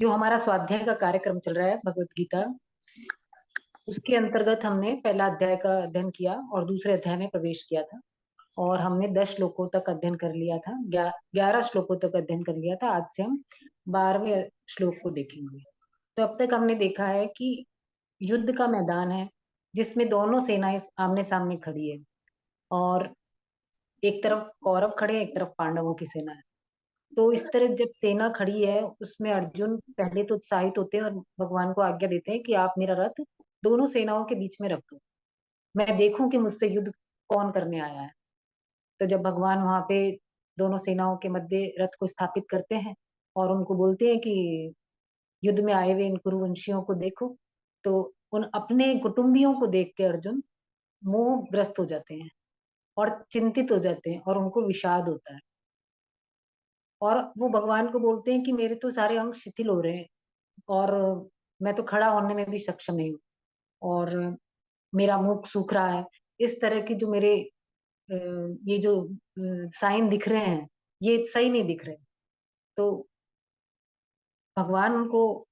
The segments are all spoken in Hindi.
जो हमारा स्वाध्याय का कार्यक्रम चल रहा है भगवत गीता, उसके अंतर्गत हमने पहला अध्याय का अध्ययन किया और दूसरे अध्याय में प्रवेश किया था। और हमने 10 श्लोकों तक अध्ययन कर लिया था, 11 श्लोकों तक अध्ययन कर लिया था। आज से हम 12वें श्लोक को देखेंगे। तो अब तक हमने देखा है कि युद्ध का मैदान है, जिसमें दोनों सेनाएं आमने सामने खड़ी है। और एक तरफ कौरव खड़े हैं, एक तरफ पांडवों की सेना है। तो इस तरह जब सेना खड़ी है, उसमें अर्जुन पहले तो उत्साहित होते हैं और भगवान को आज्ञा देते हैं कि आप मेरा रथ दोनों सेनाओं के बीच में रख दो, मैं देखूं कि मुझसे युद्ध कौन करने आया है। तो जब भगवान वहां पे दोनों सेनाओं के मध्य रथ को स्थापित करते हैं और उनको बोलते हैं कि युद्ध में आए हुए इन कुरुवंशियों को देखो, तो उन अपने कुटुंबियों को देख के अर्जुन मोहग्रस्त हो जाते हैं और चिंतित हो जाते हैं और उनको विषाद होता है। और वो भगवान को बोलते हैं कि मेरे तो सारे अंग शिथिल हो रहे हैं और मैं तो खड़ा होने में भी सक्षम नहीं हूँ, और मेरा मुख सूख रहा है। इस तरह की जो मेरे अ, ये जो साइन दिख रहे हैं, ये सही नहीं दिख रहे। तो भगवान उनको,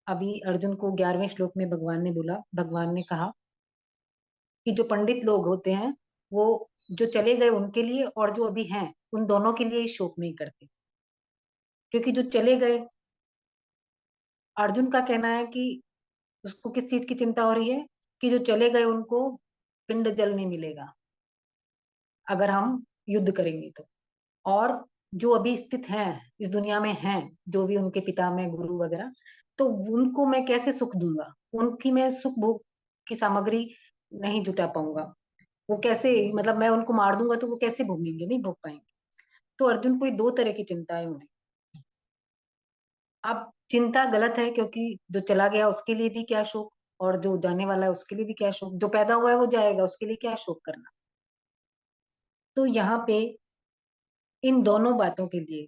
अभी अर्जुन को 11वें श्लोक में भगवान ने कहा कि जो पंडित लोग होते हैं, वो जो चले गए उनके लिए और जो अभी हैं उन दोनों के लिए शोक नहीं करते। क्योंकि जो चले गए, अर्जुन का कहना है कि उसको किस चीज की चिंता हो रही है, कि जो चले गए उनको पिंड जल नहीं मिलेगा अगर हम युद्ध करेंगे तो। और जो अभी स्थित हैं, इस दुनिया में हैं, जो भी उनके पिता में गुरु वगैरह, तो उनको मैं कैसे सुख दूंगा, उनकी मैं सुख भोग की सामग्री नहीं जुटा पाऊंगा। वो कैसे, मतलब मैं उनको मार दूंगा तो वो कैसे भोगेंगे, नहीं भोग पाएंगे। तो अर्जुन को दो तरह की चिंता है उन्हें। अब चिंता गलत है, क्योंकि जो चला गया उसके लिए भी क्या शोक, और जो जाने वाला है उसके लिए भी क्या शोक, जो पैदा हुआ है वो जाएगा, उसके लिए क्या शोक करना। तो यहाँ पे इन दोनों बातों के लिए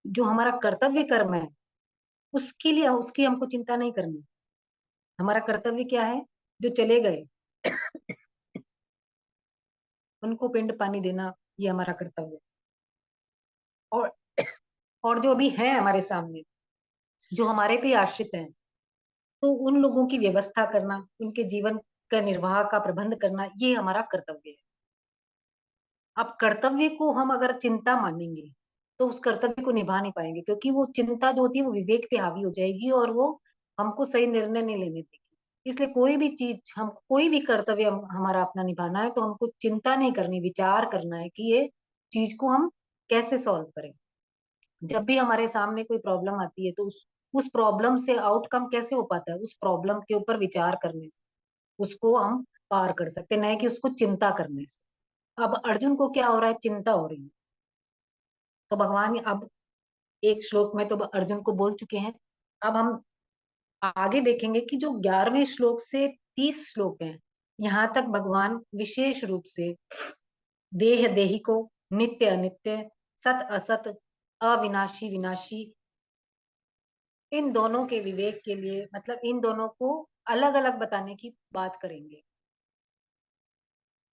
जो हमारा कर्तव्य कर्म है, उसके लिए उसकी हमको चिंता नहीं करनी। हमारा कर्तव्य क्या है, जो चले गए उनको पिंड पानी देना, ये हमारा कर्तव्य है। और जो भी है हमारे सामने, जो हमारे पे आश्रित हैं, तो उन लोगों की व्यवस्था करना, उनके जीवन का निर्वाह का प्रबंध करना, ये हमारा कर्तव्य है। अब कर्तव्य को हम अगर चिंता मानेंगे, तो उस कर्तव्य को निभा नहीं पाएंगे, क्योंकि वो चिंता जो होती है वो विवेक पे हावी हो जाएगी और वो हमको सही निर्णय नहीं लेने देगी। इसलिए कोई भी चीज, हम कोई भी कर्तव्य हमारा अपना निभाना है, तो हमको चिंता नहीं करनी, विचार करना है कि ये चीज को हम कैसे सॉल्व करें। जब भी हमारे सामने कोई प्रॉब्लम आती है, तो उस प्रॉब्लम से आउटकम कैसे हो पाता है, उस प्रॉब्लम के ऊपर विचार करने से उसको हम पार कर सकते हैं, नहीं कि उसको चिंता करने से। अब अर्जुन को क्या हो रहा है, चिंता हो रही है। तो भगवान अब एक श्लोक में तो अर्जुन को बोल चुके हैं। अब हम आगे देखेंगे कि जो 11वें श्लोक से 30 श्लोक हैं, यहाँ तक भगवान विशेष रूप से देह देही को, नित्य अनित्य, सत असत, अविनाशी विनाशी, इन दोनों के विवेक के लिए, मतलब इन दोनों को अलग अलग बताने की बात करेंगे।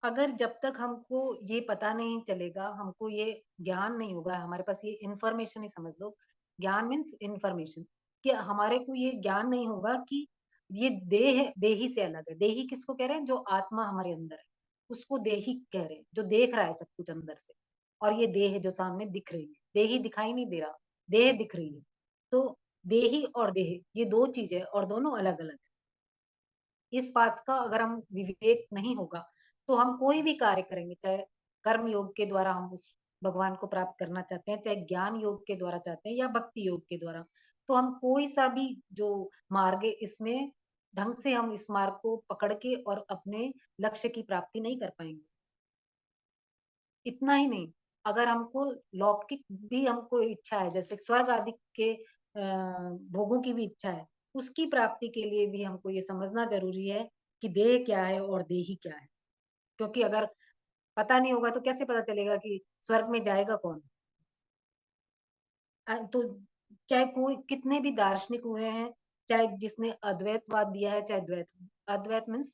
अगर जब तक हमको ये पता नहीं चलेगा, हमको ये ज्ञान नहीं होगा, हमारे पास ये इंफॉर्मेशन ही समझ लो, ज्ञान मीन्स इंफॉर्मेशन, कि हमारे को ये ज्ञान नहीं होगा कि ये देह देही से अलग है। देही किसको कह रहे हैं, जो आत्मा हमारे अंदर है, उसको देही कह रहे हैं, जो देख रहा है सब कुछ अंदर से। और ये देह जो सामने दिख रही है, देही दिखाई नहीं दे रहा, देह दिख रही है। तो देही और देह ये दो चीजें और दोनों अलग अलग है। इस बात का अगर हम विवेक नहीं होगा, तो हम कोई भी कार्य करेंगे, चाहे कर्म योग के द्वारा हम उस भगवान को प्राप्त करना चाहते हैं, चाहे ज्ञान योग के द्वारा चाहते हैं या भक्ति योग के द्वारा, तो हम कोई सा भी जो मार्ग है, इसमें ढंग से हम इस मार्ग को पकड़ के और अपने लक्ष्य की प्राप्ति नहीं कर पाएंगे। इतना ही नहीं, अगर हमको लौकिक भी हमको इच्छा है, जैसे स्वर्ग आदि के भोगों की भी इच्छा है, उसकी प्राप्ति के लिए भी हमको ये समझना जरूरी है कि देह क्या है और देही क्या है। क्योंकि अगर पता नहीं होगा तो कैसे पता चलेगा कि स्वर्ग में जाएगा कौन। तो चाहे कोई कितने भी दार्शनिक हुए हैं, चाहे जिसने अद्वैतवाद दिया है, चाहे द्वैत, अद्वैत मीन्स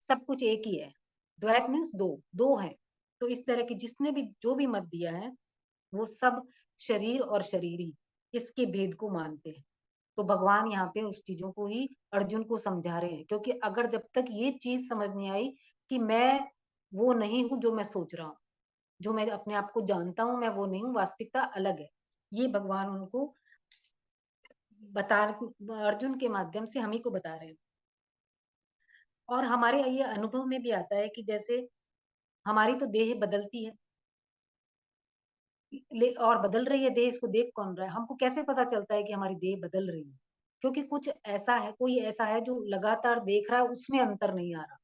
सब कुछ एक ही है, द्वैत मीन्स दो, दो है। तो इस तरह की जिसने भी जो भी मत दिया है, वो सब शरीर और शरीरी। इसके भेद को मानते हैं। तो भगवान यहाँ पे उस चीजों को ही अर्जुन को समझा रहे हैं, क्योंकि अगर जब तक ये चीज समझ नहीं आई कि मैं वो नहीं हूँ जो मैं सोच रहा हूँ, जो मैं अपने आप को जानता हूँ, मैं वो नहीं हूँ, वास्तविकता अलग है। ये भगवान उनको बता, अर्जुन के माध्यम से हम ही को बता रहे हैं। और हमारे ये अनुभव में भी आता है कि जैसे हमारी तो देह बदलती है, और बदल रही है देह, इसको देख कौन रहा है? हमको कैसे पता चलता है कि हमारी देह बदल रही है? क्योंकि कुछ ऐसा है, कोई ऐसा है जो लगातार देख रहा है, उसमें अंतर नहीं आ रहा।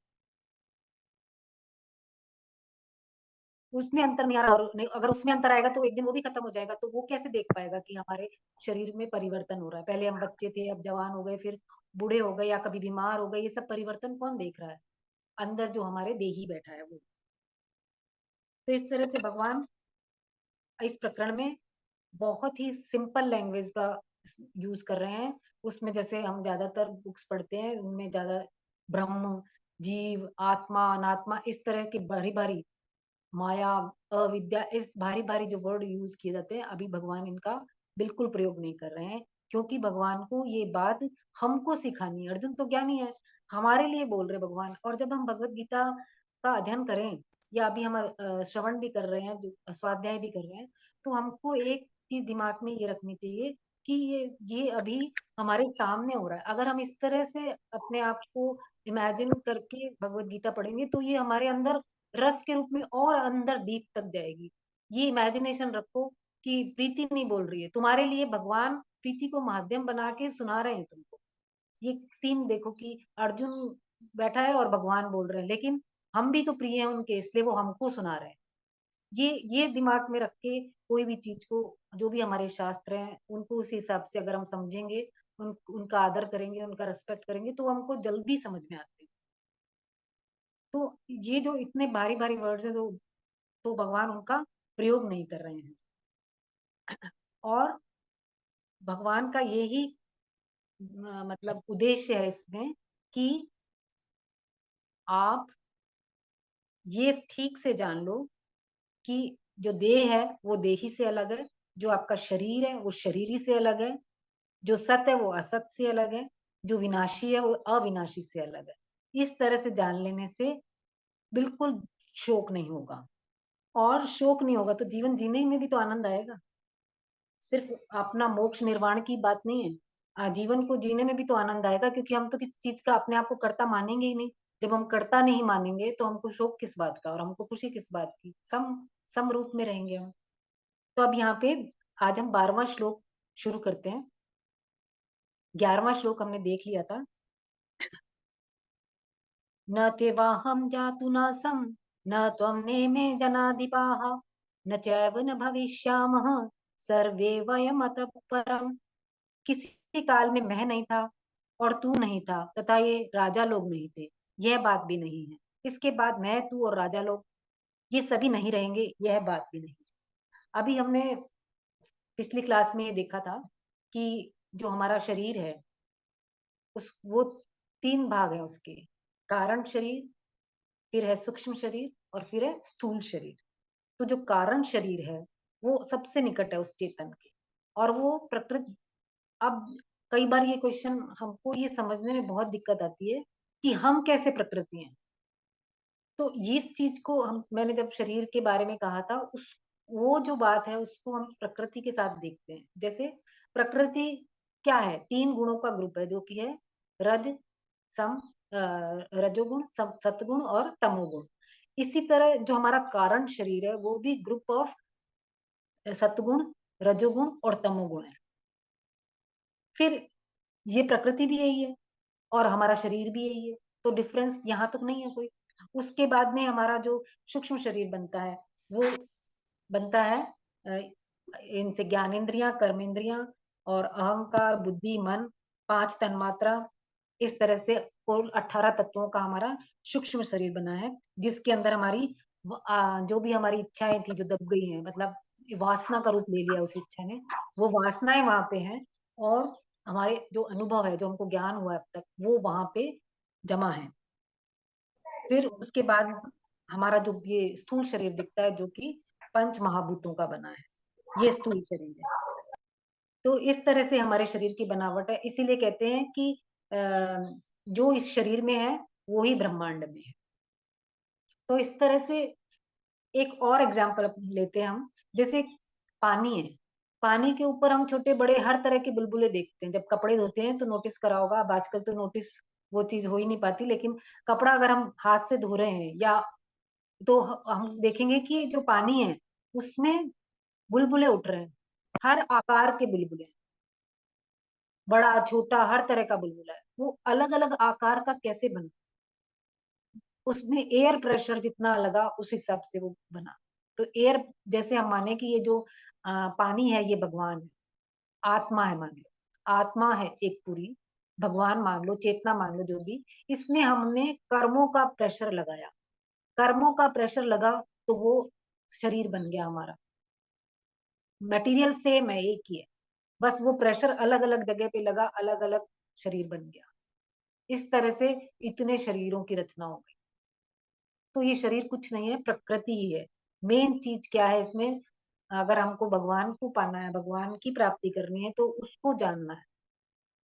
उसमें अंतर नहीं आ रहा, और नहीं, अगर उसमें अंतर आएगा तो एक दिन वो भी खत्म हो जाएगा, तो वो कैसे देख पाएगा कि हमारे शरीर में परिवर्तन हो रहा है? पहले हम बच्चे थे, अब जवान हो गए, फिर बूढ़े हो गए, या कभी बीमार हो गए, ये सब परिवर्तन कौन देख रहा है? अंदर जो हमारे देही बैठा है वो। तो इस तरह से भगवान इस प्रकरण में बहुत ही सिंपल लैंग्वेज का यूज कर रहे हैं। उसमें जैसे हम ज्यादातर बुक्स पढ़ते हैं, उनमें ज्यादा ब्रह्म, जीव, आत्मा, अनात्मा, इस तरह की भारी भारी, माया, अविद्या, इस भारी भारी जो वर्ड यूज किए जाते हैं, अभी भगवान इनका बिल्कुल प्रयोग नहीं कर रहे हैं, क्योंकि भगवान को ये बात हमको सिखानी है। अर्जुन तो ज्ञानी है, हमारे लिए बोल रहे भगवान। और जब हम भगवत गीता का अध्ययन करें, या अभी हम श्रवण भी कर रहे हैं, जो स्वाध्याय भी कर रहे हैं, तो हमको एक चीज दिमाग में ये रखनी चाहिए कि ये अभी हमारे सामने हो रहा है। अगर हम इस तरह से अपने आप को इमेजिन करके भगवत गीता पढ़ेंगे, तो ये हमारे अंदर रस के रूप में और अंदर डीप तक जाएगी। ये इमेजिनेशन रखो कि प्रीति नहीं बोल रही है तुम्हारे लिए, भगवान प्रीति को माध्यम बना के सुना रहे हैं तुमको। ये सीन देखो कि अर्जुन बैठा है और भगवान बोल रहे हैं, लेकिन हम भी तो प्रिय हैं उनके, इसलिए वो हमको सुना रहे हैं। ये दिमाग में रख के कोई भी चीज को, जो भी हमारे शास्त्र हैं, उनको उस हिसाब से अगर हम समझेंगे, उनका आदर करेंगे, उनका रेस्पेक्ट करेंगे, तो हमको जल्दी समझ में आते हैं। तो ये जो इतने भारी भारी वर्ड्स हैं, तो भगवान उनका प्रयोग नहीं कर रहे हैं। और भगवान का यही मतलब उद्देश्य है इसमें कि आप ये ठीक से जान लो कि जो देह है वो देही से अलग है, जो आपका शरीर है वो शरीरी से अलग है, जो सत है वो असत से अलग है, जो विनाशी है वो अविनाशी से अलग है। इस तरह से जान लेने से बिल्कुल शोक नहीं होगा। और शोक नहीं होगा तो जीवन जीने में भी तो आनंद आएगा। सिर्फ अपना मोक्ष निर्वाण की बात नहीं है, जीवन को जीने में भी तो आनंद आएगा, क्योंकि हम तो किसी चीज का अपने आप को कर्ता मानेंगे ही नहीं। जब हम कर्ता नहीं मानेंगे तो हमको शोक किस बात का, और हमको खुशी किस बात की? सम रूप में रहेंगे हम। तो अब यहाँ पे आज हम 12वां श्लोक शुरू करते हैं। 11वां श्लोक हमने देख लिया था। न तेवाहम जातु न सम, न त्वं नेमे जनाधिपाः, न चैव न भविष्यामः, सर्वे वयमतः परम्। किसी काल में मैं नहीं था और तू नहीं था, तथा ये राजा लोग नहीं थे, यह बात भी नहीं है। इसके बाद मैं, तू और राजा लोग, ये सभी नहीं रहेंगे, यह बात भी नहीं। अभी हमने पिछली क्लास में ये देखा था कि जो हमारा शरीर है, उस वो 3 भाग है उसके। कारण शरीर, फिर है सूक्ष्म शरीर, और फिर है स्थूल शरीर। तो जो कारण शरीर है वो सबसे निकट है उस चेतन के, और वो प्रकृति। अब कई बार ये क्वेश्चन हमको ये समझने में बहुत दिक्कत आती है कि हम कैसे प्रकृति हैं। तो इस चीज को हम, मैंने जब शरीर के बारे में कहा था, उस वो जो बात है उसको हम प्रकृति के साथ देखते हैं। जैसे प्रकृति क्या है? 3 गुणों का ग्रुप है, जो कि है रज, सम, रजोगुण, सतगुण और तमोगुण। इसी तरह जो हमारा कारण शरीर है वो भी ग्रुप ऑफ सतगुण, रजोगुण और तमोगुण है। फिर ये प्रकृति भी यही है और हमारा शरीर भी यही है, तो डिफरेंस यहाँ तक नहीं है कोई। उसके बाद में हमारा जो सूक्ष्म शरीर बनता है, वो बनता है अ, इनसे ज्ञानेंद्रियां, कर्मेंद्रियां और अहंकार, बुद्धि, मन, 5 तन्मात्रा, इस तरह से कुल 18 तत्वों का हमारा सूक्ष्म शरीर बना है, जिसके अंदर हमारी जो भी हमारी इच्छाएं थी जो दब गई हैं, मतलब वासना का रूप ले लिया उस इच्छा ने, वो वासनाएं वहां पे हैं। और हमारे जो अनुभव है, जो हमको ज्ञान हुआ है अब तक, वो वहां पे जमा है। फिर उसके बाद हमारा जो ये स्थूल शरीर दिखता है, जो कि पंच महाभूतों का बना है, ये स्थूल शरीर है। तो इस तरह से हमारे शरीर की बनावट है, इसीलिए कहते हैं कि जो इस शरीर में है, वो ही ब्रह्मांड में है। तो इस तरह से एक और एग्जाम्पल लेते हैं हम, जैसे पानी है, पानी के ऊपर हम छोटे-बड़े हर तरह के बुलबुले देखते हैं। जब कपड़े धोते हैं तो नोटिस करा होगा, अब आजकल तो नोटिस वो चीज़ हो ही नहीं पाती, लेकिन कपड़ा अगर हम हाथ से धो रहे हैं या तो हम देखेंगे कि जो पानी है, उसमें बुलबुले उठ रहे हैं, हर आकार के बुलबुले, बड़ा, छोटा, हर तरह का बुलबुला है। वो अलग-अलग आकार का कैसे बना? उसमें एयर प्रेशर जितना लगा उस हिसाब से वो बना। तो एयर, जैसे हम माने कि ये जो पानी है ये भगवान है, आत्मा है मान लो, आत्मा है एक पूरी, भगवान मान लो, चेतना मान लो जो भी, इसमें हमने कर्मों का प्रेशर लगाया, कर्मों का प्रेशर लगा तो वो शरीर बन गया हमारा। मटेरियल सेम है, एक ही है, बस वो प्रेशर अलग-अलग जगह पे लगा, अलग-अलग शरीर बन गया। इस तरह से इतने शरीरों की रचना हो गई। तो ये शरीर कुछ नहीं है, प्रकृति ही है। मेन चीज़ क्या है इसमें, अगर हमको भगवान को पाना है, भगवान की प्राप्ति करनी है, तो उसको जानना है,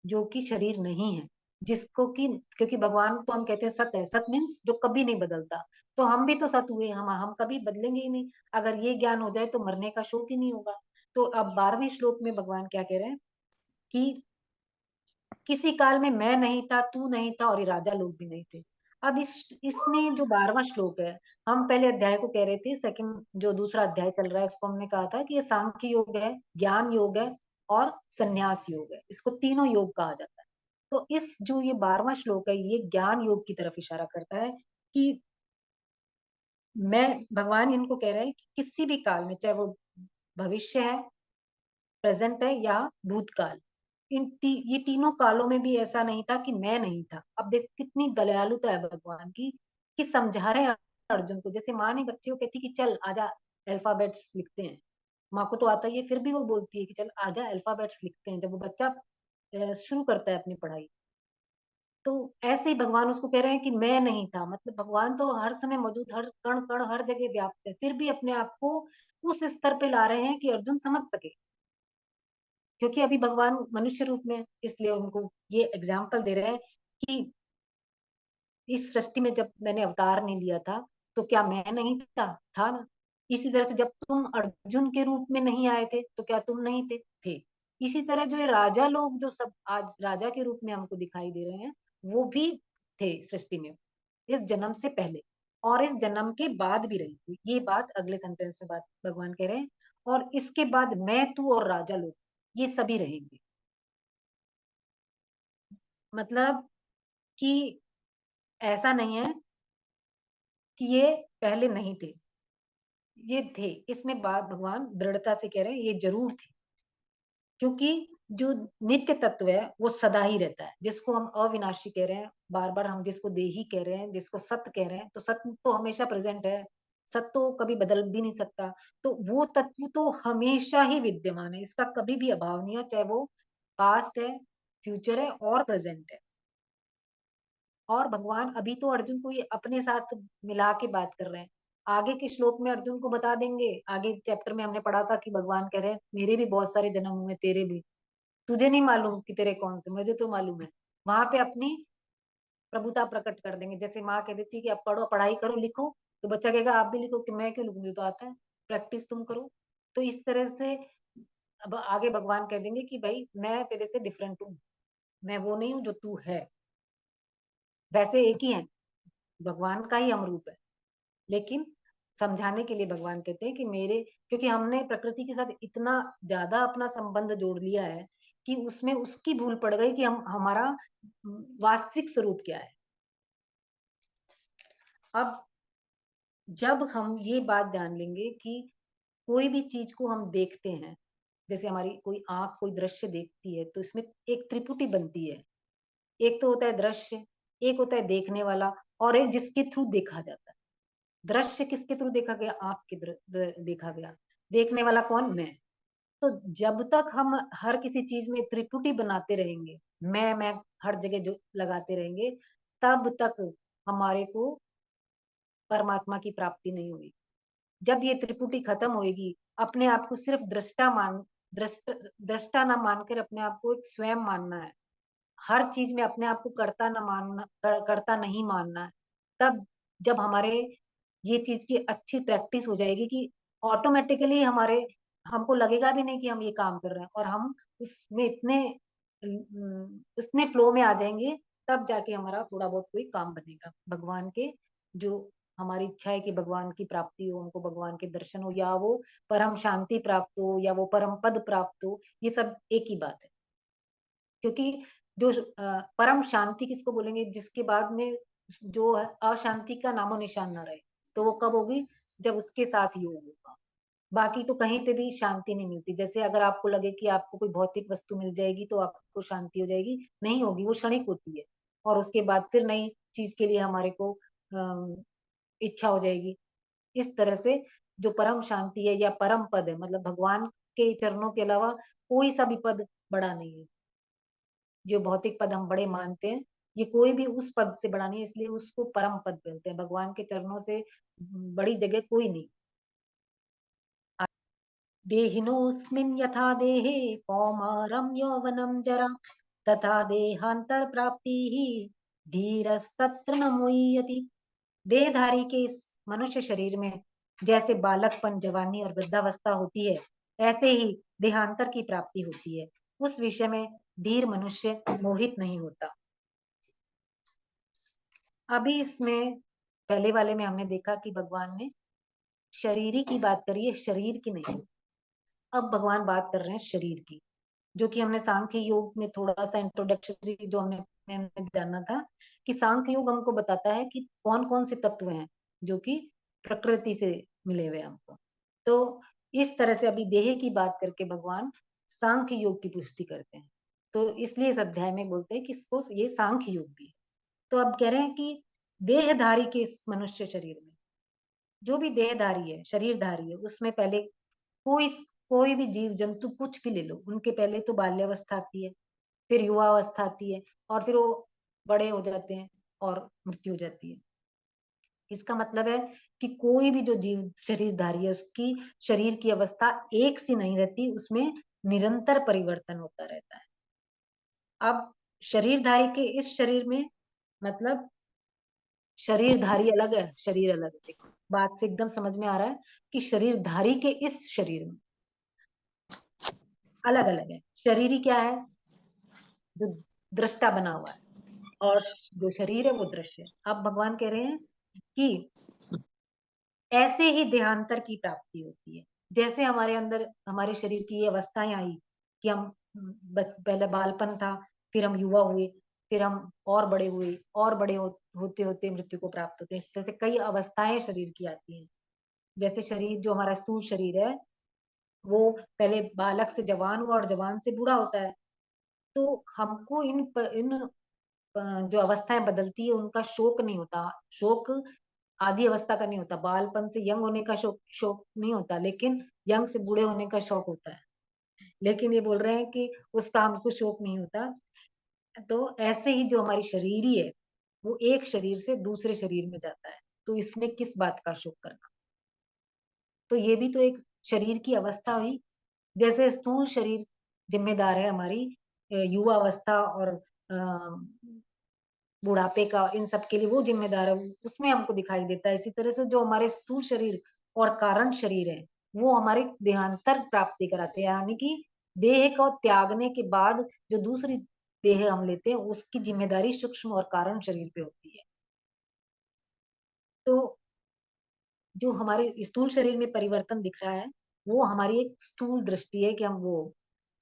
जो कि शरीर नहीं है। जिसको कि, क्योंकि भगवान को हम कहते हैं सत है, सत मीन्स जो कभी नहीं बदलता। तो हम भी तो सत हुए, हम कभी बदलेंगे ही नहीं। अगर ये ज्ञान हो जाए तो मरने का शौक ही नहीं होगा। तो अब 12वें श्लोक में भगवान क्या कह रहे हैं कि किसी काल में मैं नहीं था, तू नहीं था और ये राजा लोग भी नहीं थे। अब इसमें जो 12वां श्लोक है, हम पहले अध्याय को कह रहे थे, सेकंड जो दूसरा अध्याय चल रहा है उसको हमने कहा था कि ये सांख्य योग है, ज्ञान योग है और संन्यास योग है। इसको तीनों योग कहा जाता है। तो इस जो ये 12वां श्लोक है, ये ज्ञान योग की तरफ इशारा करता है कि मैं, भगवान इनको कह रहे हैं कि किसी भी काल में, चाहे वो भविष्य है, प्रेजेंट है या भूतकाल, ये तीनों कालों में भी ऐसा नहीं था कि मैं नहीं था। अब देख कितनी दयालुता है भगवान की, कि समझा रहे हैं अर्जुन को। जैसे माँ ने बच्चे को कहती कि चल आजा अल्फाबेट्स लिखते हैं, माँ को तो आता ही है, फिर भी वो बोलती है कि चल आजा अल्फाबेट्स लिखते हैं, जब वो बच्चा शुरू करता है अपनी पढ़ाई। तो ऐसे ही भगवान उसको कह रहे हैं कि मैं नहीं था, मतलब भगवान तो हर समय मौजूद, हर कण कण हर जगह व्याप्त है, फिर भी अपने आप को उस स्तर पे ला रहे हैं कि अर्जुन समझ सके, क्योंकि अभी भगवान मनुष्य रूप में है, इसलिए उनको ये एग्जाम्पल दे रहे हैं कि इस सृष्टि में जब मैंने अवतार नहीं लिया था, तो क्या मैं नहीं था ना। इसी तरह से जब तुम अर्जुन के रूप में नहीं आए थे, तो क्या तुम नहीं थे। इसी तरह जो ये राजा लोग जो सब आज राजा के रूप में हमको दिखाई दे रहे हैं, वो भी थे सृष्टि में, इस जन्म से पहले और इस जन्म के बाद भी रहेंगे। ये बात अगले सेंटेंस में बात भगवान कह रहे हैं, और इसके बाद मैं, तू और राजा लोग, ये सभी रहेंगे। मतलब कि ऐसा नहीं है कि ये पहले नहीं थे, ये थे। इसमें बात भगवान दृढ़ता से कह रहे हैं, ये जरूर थे, क्योंकि जो नित्य तत्व है वो सदा ही रहता है, जिसको हम अविनाशी कह रहे हैं, बार बार हम जिसको देही कह रहे हैं, जिसको सत्य कह रहे हैं, तो सत्य तो हमेशा प्रेजेंट है, सत्य तो कभी बदल भी नहीं सकता। तो वो तत्व तो हमेशा ही विद्यमान है, इसका कभी भी अभाव नहीं है, चाहे वो पास्ट है, फ्यूचर है और प्रेजेंट है। और भगवान अभी तो अर्जुन को ये अपने साथ मिला के बात कर रहे हैं, आगे के श्लोक में अर्जुन को बता देंगे। आगे चैप्टर में हमने पढ़ा था कि भगवान कह रहे हैं मेरे भी बहुत सारे जन्म हुए, तेरे भी, तुझे नहीं मालूम कि तेरे कौन से, मुझे तो मालूम है। वहां पे अपनी प्रभुता प्रकट कर देंगे, जैसे माँ कह देती है कि अब पढ़ो, पढ़ाई करो, लिखो, तो बच्चा कहेगा आप भी लिखो, कि मैं क्यों लिखूं, मुझे तो आता है, प्रैक्टिस तुम करो। तो इस तरह से अब आगे भगवान कह देंगे कि भाई मैं तेरे से डिफरेंट हूँ, मैं वो नहीं हूँ जो तू है। वैसे एक ही है, भगवान का ही हम रूप है, लेकिन समझाने के लिए भगवान कहते हैं कि मेरे, क्योंकि हमने प्रकृति के साथ इतना ज्यादा अपना संबंध जोड़ लिया है कि उसमें उसकी भूल पड़ गई कि हम हमारा वास्तविक स्वरूप क्या है। अब जब हम ये बात जान लेंगे कि कोई भी चीज को हम देखते हैं, जैसे हमारी कोई आंख कोई दृश्य देखती है, तो इसमें एक त्रिपुटी बनती है। एक तो होता है दृश्य, एक होता है देखने वाला, और एक जिसके थ्रू देखा जाता है। दृश्य किसके थ्रू देखा गया, आंख के देखा गया, देखने वाला कौन, मैं। तो जब तक हम हर किसी चीज में त्रिपुटी बनाते रहेंगे, मैं हर जगह जो लगाते रहेंगे, तब तक हमारे को परमात्मा की प्राप्ति नहीं हुई। जब ये त्रिपुटी खत्म होएगी, अपने आप को सिर्फ दृष्टा मान दृष्टा ना मानकर अपने आप को एक स्वयं मानना है। हर चीज में अपने आप को करता नहीं मानना है। तब जब हमारे ये चीज की अच्छी प्रैक्टिस हो जाएगी कि ऑटोमेटिकली हमारे हमको लगेगा भी नहीं कि हम ये काम कर रहे हैं, और हम उसमें उतने फ्लो में आ जाएंगे, तब जाके हमारा थोड़ा बहुत कोई काम बनेगा। भगवान के जो हमारी इच्छा है कि भगवान की प्राप्ति हो, उनको भगवान के दर्शन हो, या वो परम शांति प्राप्त हो, या वो परम पद प्राप्त हो, ये सब एक ही बात है। क्योंकि जो परम शांति किसको बोलेंगे, जिसके बाद में जो है अशांति का नामो निशान न रहे, तो वो कब होगी, जब उसके साथ योग होगा। बाकी तो कहीं पे भी शांति नहीं मिलती। जैसे अगर आपको लगे कि आपको कोई भौतिक वस्तु मिल जाएगी तो आपको शांति हो जाएगी, नहीं होगी, वो क्षणिक होती है, और उसके बाद फिर नई चीज के लिए हमारे को इच्छा हो जाएगी। इस तरह से जो परम शांति है या परम पद है, मतलब भगवान के चरणों के अलावा कोई सा भी पद बड़ा नहीं है। जो भौतिक पद हम बड़े मानते हैं, ये कोई भी उस पद से बड़ा नहीं है, इसलिए उसको परम पद बोलते हैं। भगवान के चरणों से बड़ी जगह कोई नहीं। देहिनोऽस्मिन् यथा देहे कौमारं यौवनं जरा तथा देहांतर प्राप्तिः धीरस्तत्र न मुह्यति। देहधारी के इस मनुष्य शरीर में जैसे बालकपन, जवानी और वृद्धावस्था होती है, ऐसे ही देहांतर की प्राप्ति होती है। उस विषय में धीर मनुष्य मोहित नहीं होता। अभी इसमें पहले वाले में हमने देखा कि भगवान ने शरीरी की बात करी है, शरीर की नहीं। अब भगवान बात कर रहे हैं शरीर की, जो कि हमने सांख्य योग में थोड़ा सा इंट्रोडक्टरी जो हमने जाना था, कि सांख्य योग हमको बताता है कि कौन कौन से तत्व हैं जो कि प्रकृति से मिले हुए हमको। तो इस तरह से अभी देह की बात करके भगवान सांख्य योग की पुष्टि करते हैं। तो इसलिए इस अध्याय में बोलते हैं कि इसको ये सांख्य योग भी है। तो अब कह रहे हैं कि देहधारी के इस मनुष्य शरीर में, जो भी देहधारी है, शरीरधारी है, उसमें पहले कोई कोई भी जीव जंतु कुछ भी ले लो, उनके पहले तो बाल्यावस्था आती है, फिर युवावस्था आती है, और फिर वो बड़े हो जाते हैं और मृत्यु हो जाती है। इसका मतलब है कि कोई भी जो जीव शरीरधारी है, उसकी शरीर की अवस्था एक सी नहीं रहती, उसमें निरंतर परिवर्तन होता रहता है। अब शरीरधारी के इस शरीर में, मतलब शरीरधारी अलग है, शरीर अलग है। देखो, बात से एकदम समझ में आ रहा है कि शरीरधारी के इस शरीर में अलग अलग है। शरीरी क्या है, जो दृष्टा बना हुआ है, और जो शरीर है वो दृश्य है। अब भगवान कह रहे हैं कि ऐसे ही देहांतर की प्राप्ति होती है। जैसे हमारे अंदर हमारे शरीर की ये अवस्थाएं आई कि हम पहले बालपन था, फिर हम युवा हुए, फिर हम और बड़े हुए, और होते होते मृत्यु को प्राप्त होते हैं। इस तरह से कई अवस्थाएं शरीर की आती हैं। जैसे शरीर, जो हमारा स्थूल शरीर है, वो पहले बालक से जवान हुआ और जवान से बूढ़ा होता है। तो हमको इन जो अवस्थाएं बदलती है उनका शोक नहीं होता। शोक आदि अवस्था का नहीं होता। बालपन से यंग होने का शोक शोक नहीं होता, लेकिन यंग से बूढ़े होने का शौक होता है। लेकिन ये बोल रहे हैं कि उसका हमको शोक नहीं होता। तो ऐसे ही जो हमारी शरीरी है, वो एक शरीर से दूसरे शरीर में जाता है, तो इसमें किस बात का शोक करना। तो ये भी तो एक शरीर की अवस्था हुई। जैसे स्थूल शरीर जिम्मेदार है हमारी युवा अवस्था और बुढ़ापे का, इन सब के लिए वो जिम्मेदार है, उसमें हमको दिखाई देता है। इसी तरह से जो हमारे स्थूल शरीर और कारण शरीर है, वो हमारे देहांतर प्राप्ति कराते हैं, यानी कि देह को त्यागने के बाद जो दूसरी देह हम लेते हैं, उसकी जिम्मेदारी सूक्ष्म और कारण शरीर पे होती है। तो जो हमारे स्थूल शरीर में परिवर्तन दिख रहा है, वो हमारी एक स्थूल दृष्टि है कि हम वो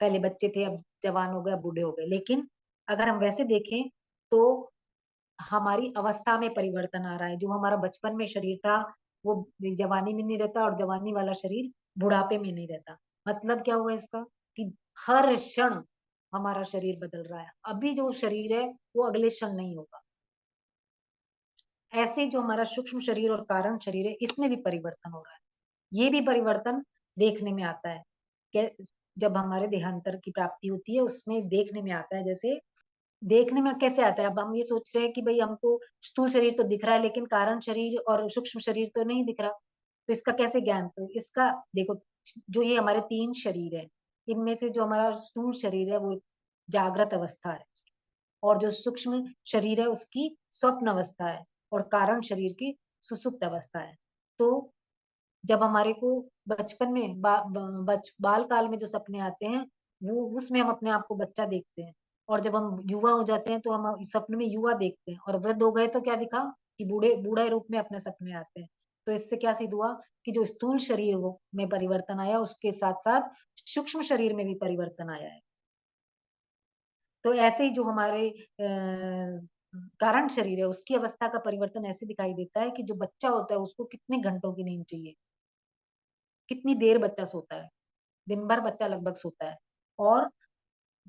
पहले बच्चे थे, अब जवान हो गए, अब बूढ़े हो गए। लेकिन अगर हम वैसे देखें तो हमारी अवस्था में परिवर्तन आ रहा है। जो हमारा बचपन में शरीर था, वो जवानी में नहीं रहता, और जवानी वाला शरीर बुढ़ापे में नहीं रहता। मतलब क्या हुआ इसका, कि हर क्षण हमारा शरीर बदल रहा है। अभी जो शरीर है वो अगले क्षण नहीं होगा। ऐसे जो हमारा सूक्ष्म शरीर और कारण शरीर है, इसमें भी परिवर्तन हो रहा है। ये भी परिवर्तन देखने में आता है कि जब हमारे देहांतर की प्राप्ति होती है, उसमें देखने में आता है। जैसे देखने में कैसे आता है, अब हम ये सोच रहे हैं कि भाई हमको स्थूल शरीर तो दिख रहा है, लेकिन कारण शरीर और सूक्ष्म शरीर तो नहीं दिख रहा। तो इसका कैसे ज्ञान, तो इसका देखो, जो ये हमारे तीन शरीर है, इनमें से जो हमारा स्थूल शरीर है वो जागृत अवस्था है, और जो सूक्ष्म शरीर है उसकी स्वप्न अवस्था है, और कारण शरीर की सुसुप्त अवस्था है। तो जब हमारे को बचपन में बाल काल में जो सपने आते हैं, वो उसमें हम अपने आप को बच्चा देखते हैं, और जब हम युवा हो जाते हैं तो हम सपने में युवा देखते हैं, और वृद्ध हो गए तो क्या दिखा कि बूढ़े बूढ़े रूप में अपने सपने आते हैं। तो इससे क्या सिद्ध हुआ कि जो स्थूल शरीर में परिवर्तन आया, उसके साथ साथ सूक्ष्म शरीर में भी परिवर्तन आया है। तो ऐसे ही जो हमारे कारण शरीर है उसकी अवस्था का परिवर्तन ऐसे दिखाई देता है कि जो बच्चा होता है उसको कितने घंटों की नींद चाहिए, कितनी देर बच्चा सोता है। दिन भर बच्चा लगभग सोता है, और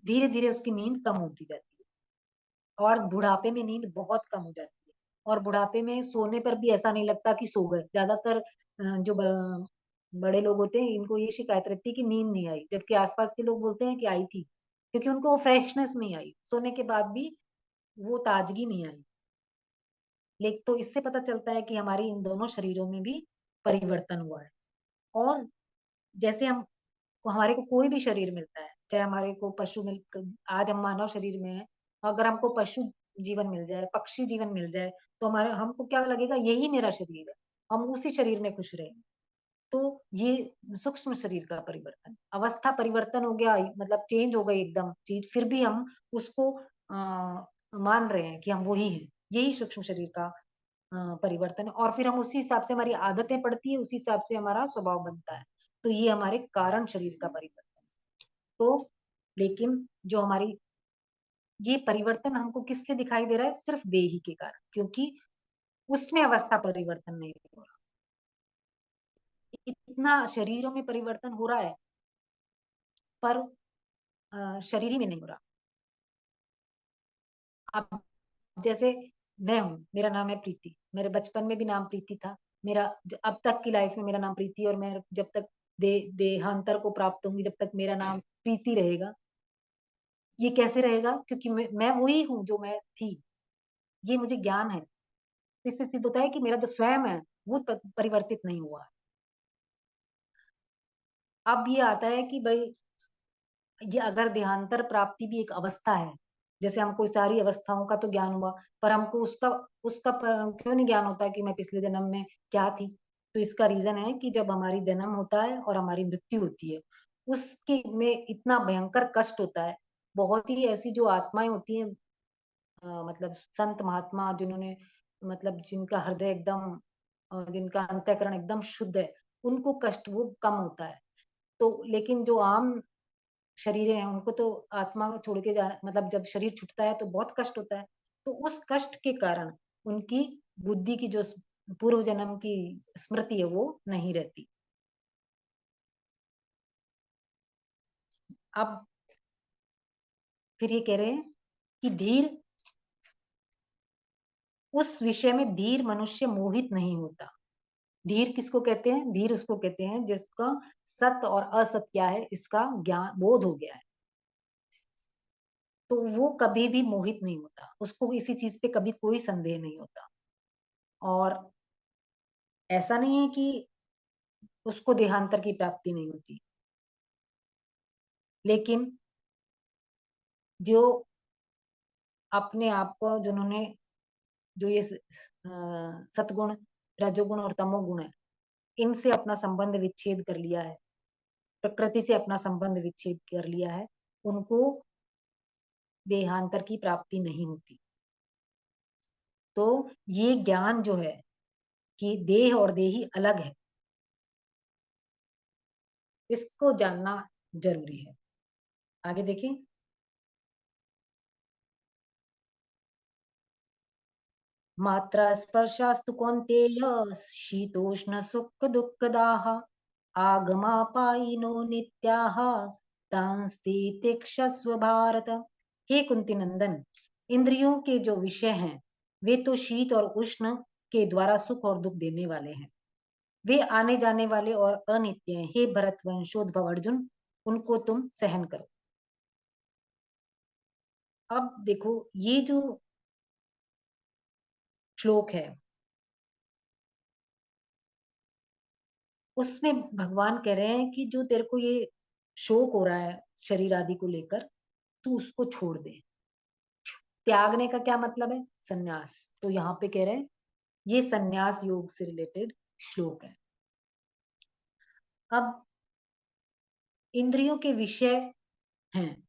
धीरे धीरे उसकी नींद कम होती जाती है, और बुढ़ापे में नींद बहुत कम हो जाती है, और बुढ़ापे में सोने पर भी ऐसा नहीं लगता कि सो गए। ज्यादातर जो बड़े लोग होते हैं इनको ये शिकायत रहती है कि नींद नहीं आई, जबकि आसपास के लोग बोलते हैं कि आई थी, क्योंकि उनको वो फ्रेशनेस नहीं आई, सोने के बाद भी वो ताजगी नहीं आई। लेकिन तो इससे पता चलता है कि हमारी इन दोनों शरीरों में भी परिवर्तन हुआ है। और जैसे हम हमारे को कोई भी शरीर मिलता है, चाहे हमारे को पशु मिल आज हम मानव शरीर में है, अगर हमको पशु जीवन मिल जाए, पक्षी जीवन मिल जाए, तो हमारा हमको क्या लगेगा, यही मेरा शरीर है, हम उसी शरीर में खुश रहेंगे। तो ये सूक्ष्म शरीर का परिवर्तन, अवस्था परिवर्तन हो गया, मतलब चेंज हो गई एकदम चीज, फिर भी हम उसको मान रहे हैं कि हम वही हैं। यही सूक्ष्म शरीर का परिवर्तन है, और फिर हम उसी हिसाब से हमारी आदतें पड़ती है, उसी हिसाब से हमारा स्वभाव बनता है। तो ये हमारे कारण शरीर का परिवर्तन है। तो लेकिन जो हमारी ये परिवर्तन हमको किसके दिखाई दे रहा है, सिर्फ देही के कारण, क्योंकि उसमें अवस्था परिवर्तन नहीं हो रहा। इतना शरीरों में परिवर्तन हो रहा है, पर शरीर ही में नहीं हो रहा। अब जैसे मैं हूँ, मेरा नाम है प्रीति, मेरे बचपन में भी नाम प्रीति था, मेरा अब तक की लाइफ में मेरा नाम प्रीति, और मैं जब तक देहांतर को प्राप्त होंगी जब तक मेरा नाम प्रीति रहेगा। ये कैसे रहेगा, क्योंकि मैं वही हूँ जो मैं थी, ये मुझे ज्ञान है। तो इससे सिद्ध होता है कि मेरा जो स्वयं है वो परिवर्तित नहीं हुआ। अब ये आता है कि भाई, ये अगर देहांतर प्राप्ति भी एक अवस्था है, जैसे हमको सारी अवस्थाओं का तो ज्ञान हुआ, पर हमको उसका उसका क्यों नहीं ज्ञान होता कि मैं पिछले जन्म में क्या थी। तो इसका रीजन है कि जब हमारी जन्म होता है और हमारी मृत्यु होती है, उसके में इतना भयंकर कष्ट होता है। बहुत ही ऐसी जो आत्माएं होती हैं, मतलब संत महात्मा जिन्होंने, मतलब जिनका हृदय एकदम जिनका अंतःकरण एकदम शुद्ध है, उनको कष्ट वो कम होता है। तो लेकिन जो आम शरीरें हैं उनको तो आत्मा को छोड़ के जा, मतलब जब शरीर छूटता है तो बहुत कष्ट होता है। तो उस कष्ट के कारण उनकी बुद्धि की जो पूर्व जन्म की स्मृति है वो नहीं रहती। अब फिर ये कह रहे हैं कि धीर, उस विषय में धीर मनुष्य मोहित नहीं होता। धीर किसको कहते हैं, धीर उसको कहते हैं जिसका सत्य और असत्य क्या है इसका ज्ञान बोध हो गया है। तो वो कभी भी मोहित नहीं होता, उसको इसी चीज पे कभी कोई संदेह नहीं होता। और ऐसा नहीं है कि उसको देहांतर की प्राप्ति नहीं होती, लेकिन जो अपने आप को जिन्होंने जो ये सतगुण, रजोगुण और तमोगुण है, इनसे अपना संबंध विच्छेद कर लिया है, प्रकृति से अपना संबंध विच्छेद कर लिया है, उनको देहांतर की प्राप्ति नहीं होती। तो ये ज्ञान जो है कि देह और देही अलग है, इसको जानना जरूरी है। आगे देखिए। मात्रा स्पर्शास्तु कौन्तेय, शीतोष्ण सुख दुःखदाः, आगमापायिनो नित्याः, तांस्ते तिक्षस्व भारत। हे कुंती नंदन, इंद्रियों के जो विषय हैं वे तो शीत और उष्ण के द्वारा सुख और दुख देने वाले हैं, वे आने जाने वाले और अनित्य हैं। हे भरत वंशोद्भव अर्जुन, उनको तुम सहन करो। अब देखो, ये जो श्लोक है उसमें भगवान कह रहे हैं कि जो तेरे को ये शोक हो रहा है शरीर आदि को लेकर, तो उसको छोड़ दे। त्यागने का क्या मतलब है? संन्यास। तो यहाँ पे कह रहे हैं ये संन्यास योग से रिलेटेड श्लोक है। अब इंद्रियों के विषय हैं,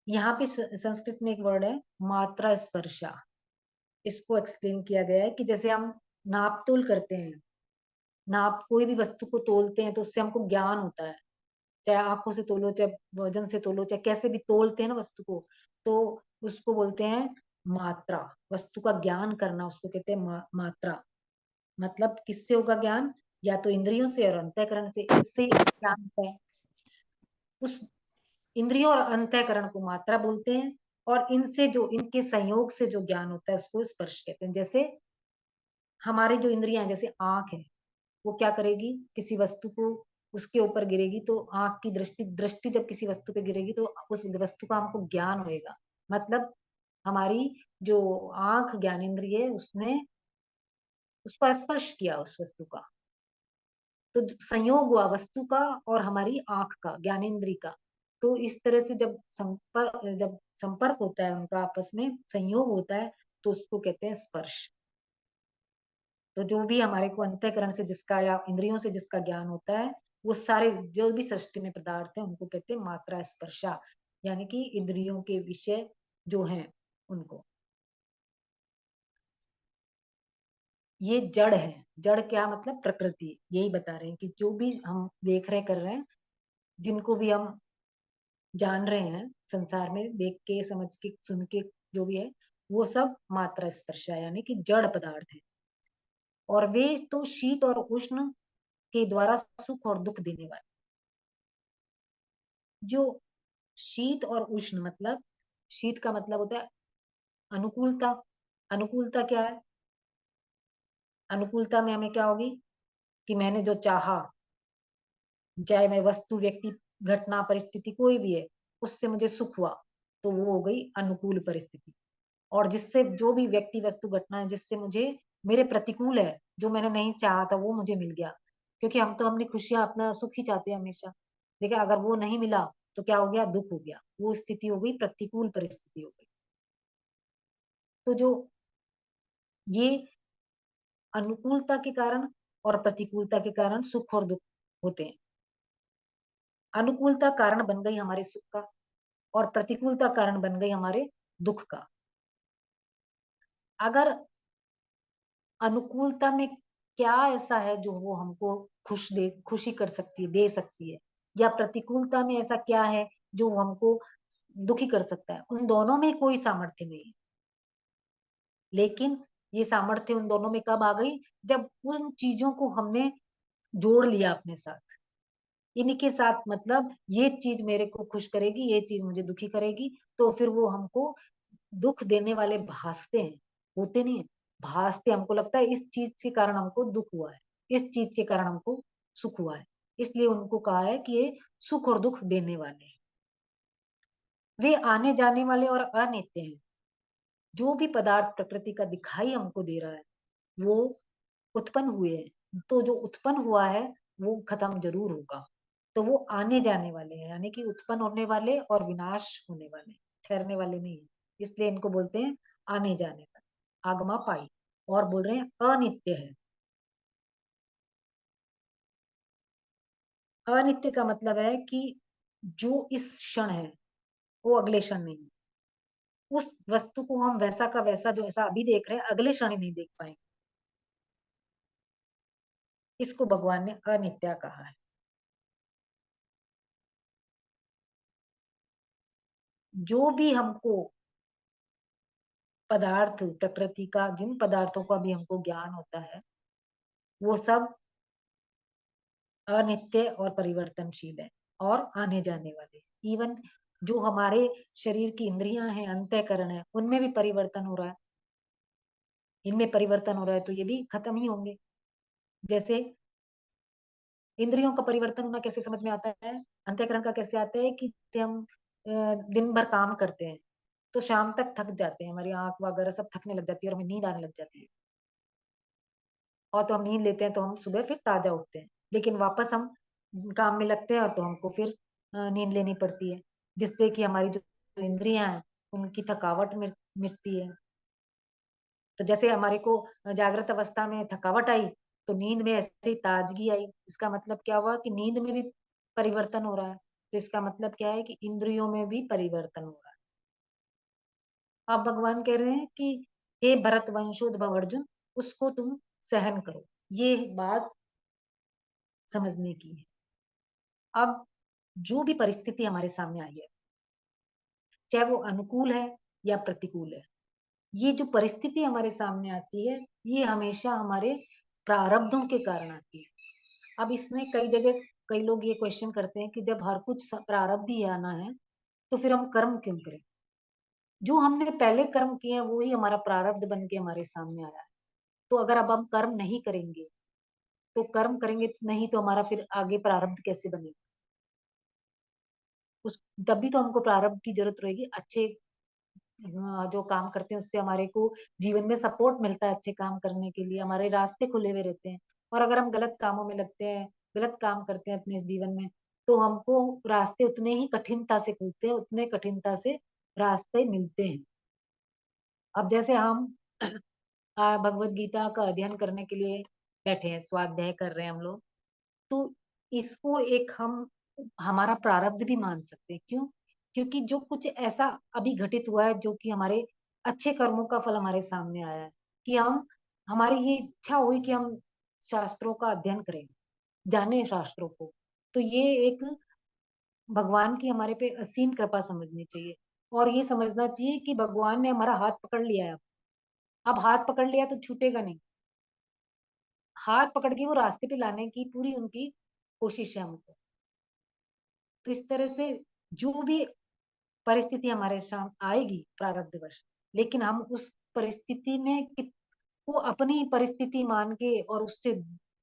यहाँ पे संस्कृत में एक वर्ड है मात्रा स्पर्शा। इसको एक्सप्लेन किया गया है कि जैसे हम नाप तोल करते हैं, नाप कोई भी वस्तु को तोलते हैं तो उससे हमको ज्ञान होता है, चाहे आंखों से तोलो, चाहे वजन से तोलो, चाहे कैसे भी तोलते हैं ना वस्तु को, तो उसको बोलते हैं मात्रा। वस्तु का ज्ञान करना उसको कहते हैं मात्रा। मतलब किससे होगा ज्ञान? या तो इंद्रियों से और अंतःकरण से, इससे ही ज्ञान होता है। उस इंद्रियों और अंतःकरण को मात्रा बोलते हैं, और इनसे जो इनके संयोग से जो ज्ञान होता है उसको स्पर्श कहते हैं। जैसे हमारी जो इंद्रियां हैं, जैसे आंख है, वो क्या करेगी? किसी वस्तु को उसके ऊपर गिरेगी तो आंख की दृष्टि दृष्टि जब किसी वस्तु पे गिरेगी तो उस वस्तु का हमको ज्ञान होएगा। मतलब हमारी जो आंख ज्ञानेंद्रिय है उसने उसका स्पर्श किया उस वस्तु का, तो संयोग हुआ वस्तु का और हमारी आंख का, ज्ञानेंद्रिय का। तो इस तरह से जब संपर्क होता है उनका आपस में, संयोग होता है, तो उसको कहते हैं स्पर्श। तो जो भी हमारे को अंतःकरण से जिसका या इंद्रियों से जिसका ज्ञान होता है, वो सारे जो भी सृष्टि में पदार्थ है उनको कहते हैं मात्रा स्पर्शा, यानी कि इंद्रियों के विषय जो हैं उनको। ये जड़ है। जड़ क्या मतलब? प्रकृति। यही बता रहे हैं कि जो भी हम देख रहे कर रहे हैं, जिनको भी हम जान रहे हैं संसार में, देख के समझ के सुन के जो भी है, वो सब मात्रा स्पर्श है, यानी कि जड़ पदार्थ है। और वे तो शीत और उष्ण के द्वारा सुख और दुख देने वाले। जो शीत और उष्ण मतलब, शीत का मतलब होता है अनुकूलता। अनुकूलता क्या है? अनुकूलता में हमें क्या होगी कि मैंने जो चाहा, चाहे मैं वस्तु, व्यक्ति, घटना, परिस्थिति कोई भी है, उससे मुझे सुख हुआ, तो वो हो गई अनुकूल परिस्थिति। और जिससे जो भी व्यक्ति, वस्तु, घटना है जिससे मुझे मेरे प्रतिकूल है, जो मैंने नहीं चाहा था वो मुझे मिल गया, क्योंकि हम तो अपनी खुशियां अपना सुख ही चाहते हैं हमेशा। देखिए अगर वो नहीं मिला तो क्या हो गया? दुख हो गया। वो स्थिति हो गई प्रतिकूल परिस्थिति हो गई। तो जो ये अनुकूलता के कारण और प्रतिकूलता के कारण सुख और दुख होते हैं। अनुकूलता कारण बन गई हमारे सुख का, और प्रतिकूलता कारण बन गई हमारे दुख का। अगर अनुकूलता में क्या ऐसा है जो वो हमको खुशी कर सकती है, दे सकती है, या प्रतिकूलता में ऐसा क्या है जो हमको दुखी कर सकता है? उन दोनों में कोई सामर्थ्य नहीं है। लेकिन ये सामर्थ्य उन दोनों में कब आ गई? जब उन चीजों को हमने जोड़ लिया अपने साथ। इनके साथ मतलब ये चीज मेरे को खुश करेगी, ये चीज मुझे दुखी करेगी, तो फिर वो हमको दुख देने वाले भासते हैं, होते नहीं है। भासते, हमको लगता है इस चीज के कारण हमको दुख हुआ है, इस चीज के कारण हमको सुख हुआ है, इसलिए उनको कहा है कि ये सुख और दुख देने वाले हैं। वे आने जाने वाले और अनित्य हैं। जो भी पदार्थ प्रकृति का दिखाई हमको दे रहा है वो उत्पन्न हुए हैं, तो जो उत्पन्न हुआ है वो खत्म जरूर होगा। तो वो आने जाने वाले हैं, यानी कि उत्पन्न होने वाले और विनाश होने वाले, ठहरने वाले नहीं है। इसलिए इनको बोलते हैं आने जाने वाले, आगमा पाई। और बोल रहे हैं अनित्य है। अनित्य का मतलब है कि जो इस क्षण है वो अगले क्षण नहीं है। उस वस्तु को हम वैसा का वैसा जो ऐसा अभी देख रहे हैं अगले क्षण ही नहीं देख पाएंगे। इसको भगवान ने अनित्य कहा है। जो भी हमको पदार्थ, प्रकृति का जिन पदार्थों का भी हमको ज्ञान होता है वो सब अनित्य और परिवर्तनशील है और आने जाने वाले। इवन जो हमारे शरीर की इंद्रियां हैं, अंतःकरण है, उनमें भी परिवर्तन हो रहा है। इनमें परिवर्तन हो रहा है तो ये भी खत्म ही होंगे। जैसे इंद्रियों का परिवर्तन होना कैसे समझ में आता है? अंतःकरण का कैसे आता है कि जैसे हम दिन भर काम करते हैं तो शाम तक थक जाते हैं, हमारी आंख वगैरह सब थकने लग जाती है और हमें नींद आने लग जाती है। और तो हम नींद लेते हैं तो हम सुबह फिर ताजा उठते हैं, लेकिन वापस हम काम में लगते हैं और तो हमको फिर नींद लेनी पड़ती है, जिससे कि हमारी जो इंद्रियां हैं उनकी थकावट मिटती है। तो जैसे हमारे को जागृत अवस्था में थकावट आई, तो नींद में ऐसे ही ताजगी आई। इसका मतलब क्या हुआ कि नींद में भी परिवर्तन हो रहा है। तो इसका मतलब क्या है कि इंद्रियों में भी परिवर्तन हो रहा है। अब भगवान कह रहे हैं कि हे भरत वंशोद्भव अर्जुन, उसको तुम सहन करो। ये बात समझने की है। अब जो भी परिस्थिति हमारे सामने आई है, चाहे वो अनुकूल है या प्रतिकूल है, ये जो परिस्थिति हमारे सामने आती है, ये हमेशा हमारे प्रारब्धों के कारण आती है। अब इसमें कई जगह कई लोग ये क्वेश्चन करते हैं कि जब हर कुछ प्रारब्ध ही आना है, तो फिर हम कर्म क्यों करें? जो हमने पहले कर्म किए हैं वो ही हमारा प्रारब्ध बन के हमारे सामने आया है। तो अगर अब हम कर्म नहीं करेंगे, तो कर्म करेंगे नहीं तो हमारा फिर आगे प्रारब्ध कैसे बनेगा? उस तब भी तो हमको प्रारब्ध की जरूरत रहेगी। अच्छे जो काम करते हैं उससे हमारे को जीवन में सपोर्ट मिलता है, अच्छे काम करने के लिए हमारे रास्ते खुले हुए रहते हैं। और अगर हम गलत कामों में लगते हैं, गलत काम करते हैं अपने इस जीवन में, तो हमको रास्ते उतने ही कठिनता से खुलते हैं, उतने कठिनता से रास्ते मिलते हैं। अब जैसे हम भगवत गीता का अध्ययन करने के लिए बैठे हैं, स्वाध्याय कर रहे हैं हम लोग, तो इसको एक हम हमारा प्रारब्ध भी मान सकते हैं। क्यों? क्योंकि जो कुछ ऐसा अभी घटित हुआ है जो कि हमारे अच्छे कर्मों का फल हमारे सामने आया है, कि हम हमारी ये इच्छा हुई कि हम शास्त्रों का अध्ययन करें, जाने शास्त्रों को। तो ये एक भगवान की हमारे पे असीम कृपा समझनी चाहिए। और ये समझना चाहिए कि भगवान ने हमारा हाथ पकड़ लिया है। अब हाथ पकड़ लिया तो छूटेगा नहीं। हाथ पकड़ के वो रास्ते पे लाने की पूरी उनकी कोशिश है हमको। तो इस तरह से जो भी परिस्थिति हमारे सामने आएगी प्रारब्धवश, लेकिन हम उस परिस्थिति में को अपनी परिस्थिति मान के और उससे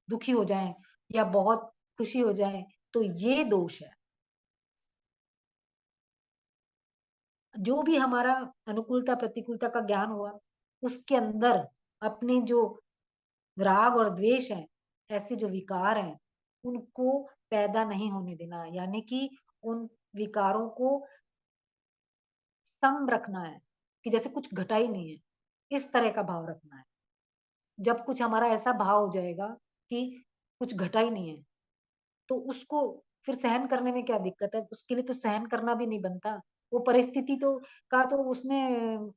दुखी हो जाएं या बहुत खुशी हो जाएं, तो ये दोष है। जो भी हमारा अनुकूलता प्रतिकूलता का ज्ञान हुआ, उसके अंदर अपने जो राग और द्वेष है, ऐसे जो विकार हैं, उनको पैदा नहीं होने देना। यानी कि उन विकारों को सम रखना है, कि जैसे कुछ घटा ही नहीं है, इस तरह का भाव रखना है। जब कुछ हमारा ऐसा भाव हो जाएगा कि कुछ घटा ही नहीं है, तो उसको फिर सहन करने में क्या दिक्कत है? उसके लिए तो सहन करना भी नहीं बनता। वो परिस्थिति तो का तो उसने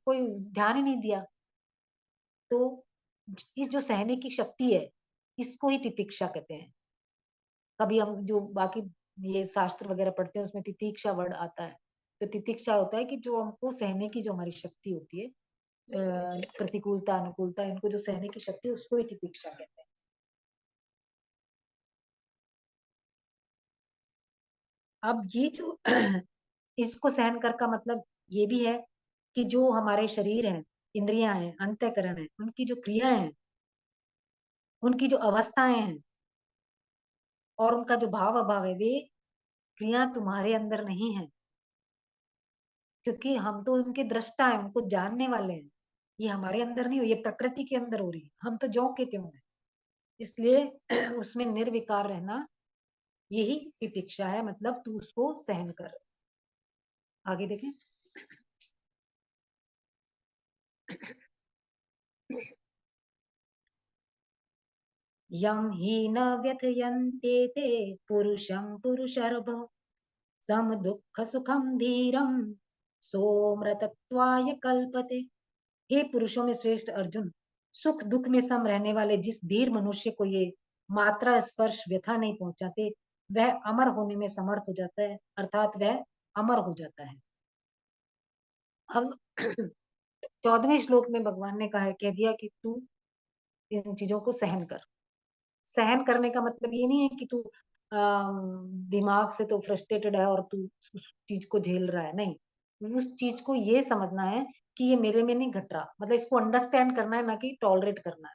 कोई ध्यान ही नहीं दिया। तो इस जो सहने की शक्ति है, इसको ही तितिक्षा कहते हैं। कभी हम जो बाकी ये शास्त्र वगैरह पढ़ते हैं उसमें तितिक्षा वर्ड आता है। तो तितिक्षा होता है कि जो हमको सहने की जो हमारी शक्ति होती है, प्रतिकूलता अनुकूलता, इनको जो सहने की शक्ति है, उसको ही तितिक्षा कहते हैं। अब ये जो इसको सहन कर का मतलब ये भी है कि जो हमारे शरीर है, इंद्रियां हैं, अंतःकरण है, उनकी जो क्रिया है, उनकी जो अवस्थाएं हैं और उनका जो भाव अभाव है, वे क्रिया तुम्हारे अंदर नहीं है। क्योंकि हम तो उनके दृष्टा हैं, उनको जानने वाले हैं। ये हमारे अंदर नहीं हो, ये प्रकृति के अंदर हो रही है। हम तो ज्यों के त्यों है। इसलिए उसमें निर्विकार रहना, यही तितिक्षा है। मतलब तू उसको सहन कर। आगे देखें। यं हि न व्यथयन्ते ते पुरुषं पुरुषर्भ सम दुःख सुखम धीरम सोमृतत्वाय कल्पते। हे पुरुषों में श्रेष्ठ अर्जुन, सुख दुख में सम रहने वाले जिस धीर मनुष्य को ये मात्रा स्पर्श व्यथा नहीं पहुंचाते, वह अमर होने में समर्थ हो जाता है, अर्थात वह अमर हो जाता है। हम 14वें श्लोक में भगवान ने कहा कह दिया कि तू इन चीजों को सहन कर। सहन करने का मतलब ये नहीं है कि तू दिमाग से तो फ्रस्ट्रेटेड है और तू उस चीज को झेल रहा है, नहीं। उस चीज को ये समझना है कि ये मेरे में नहीं घट रहा, मतलब इसको अंडरस्टैंड करना है, ना कि टॉलरेट करना है।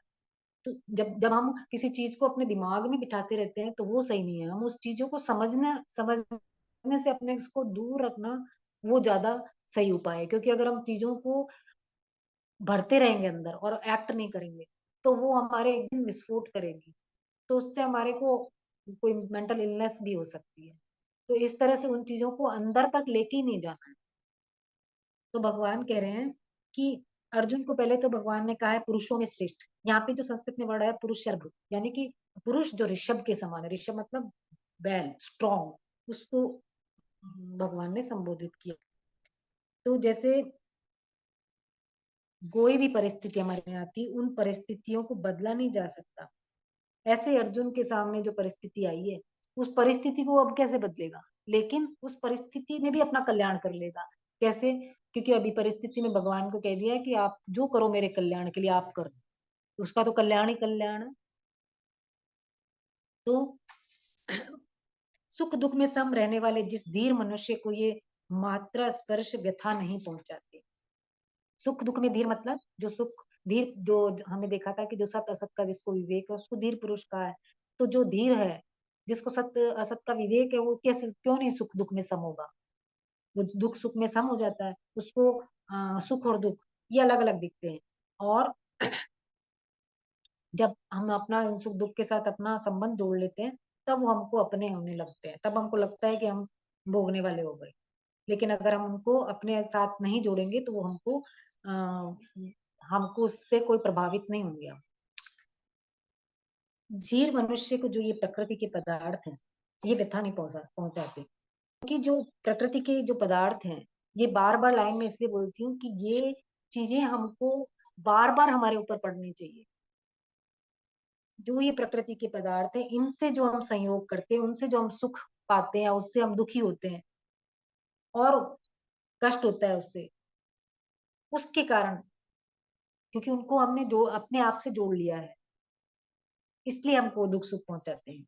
तो जब जब हम किसी चीज को अपने दिमाग में बिठाते रहते हैं तो वो सही नहीं है। हम उस चीजों को समझने से अपने इसको दूर रखना, वो ज्यादा सही उपाय है। क्योंकि अगर हम चीजों को भरते रहेंगे अंदर और एक्ट नहीं करेंगे, तो वो हमारे एक दिन विस्फोट करेगी। तो उससे हमारे को कोई मेंटल इलनेस भी हो सकती है। तो इस तरह से उन चीजों को अंदर तक लेके ही नहीं जाना है। तो भगवान कह रहे हैं कि अर्जुन को पहले तो भगवान ने कहा है पुरुषों में श्रेष्ठ। यहाँ पे जो संस्कृत में वर्ड है पुरुष शर्भ, यानी कि पुरुष जो ऋषभ के समान है, ऋषभ मतलब बैल, स्ट्रॉन्ग, उसको भगवान ने संबोधित किया। तो जैसे कोई भी परिस्थिति हमारे यहाँ आती, उन परिस्थितियों को बदला नहीं जा सकता। ऐसे अर्जुन के सामने जो परिस्थिति आई है, उस परिस्थिति को अब कैसे बदलेगा, लेकिन उस परिस्थिति में भी अपना कल्याण कर लेगा। कैसे? क्योंकि अभी परिस्थिति में भगवान को कह दिया है कि आप जो करो मेरे कल्याण के लिए आप कर दो, उसका तो कल्याण ही कल्याण है। तो सुख दुख में सम रहने वाले जिस धीर मनुष्य को ये मात्रा स्पर्श व्यथा नहीं पहुंचाते। सुख दुख में धीर मतलब जो सुख, धीर जो हमने देखा था कि जो सत असत का जिसको विवेक है उसको धीर पुरुष का है। तो जो धीर है, जिसको सत्य असत का विवेक है, वो कैसे क्यों नहीं सुख दुख में सम होगा? वो दुख सुख में सम हो जाता है। उसको सुख और दुख ये अलग अलग दिखते हैं। और जब हम अपना सुख दुख के साथ अपना संबंध जोड़ लेते हैं, तब वो हमको अपने होने लगते हैं, तब हमको लगता है कि हम भोगने वाले हो गए। लेकिन अगर हम उनको अपने साथ नहीं जोड़ेंगे तो वो हमको उससे कोई प्रभावित नहीं होंगे हम। धीर मनुष्य को जो ये प्रकृति के पदार्थ हैं, ये व्यथा नहीं पहुंचाते। क्योंकि जो प्रकृति के जो पदार्थ हैं, ये बार बार लाइन में इसलिए बोलती हूँ कि ये चीजें हमको बार बार हमारे ऊपर पड़नी चाहिए। जो ये प्रकृति के पदार्थ है, इनसे जो हम संयोग करते हैं, उनसे जो हम सुख पाते हैं, उससे हम दुखी होते हैं और कष्ट होता है उससे, उसके कारण, क्योंकि उनको हमने जो अपने आप से जोड़ लिया है, इसलिए हमको दुख सुख पहुंचाते हैं।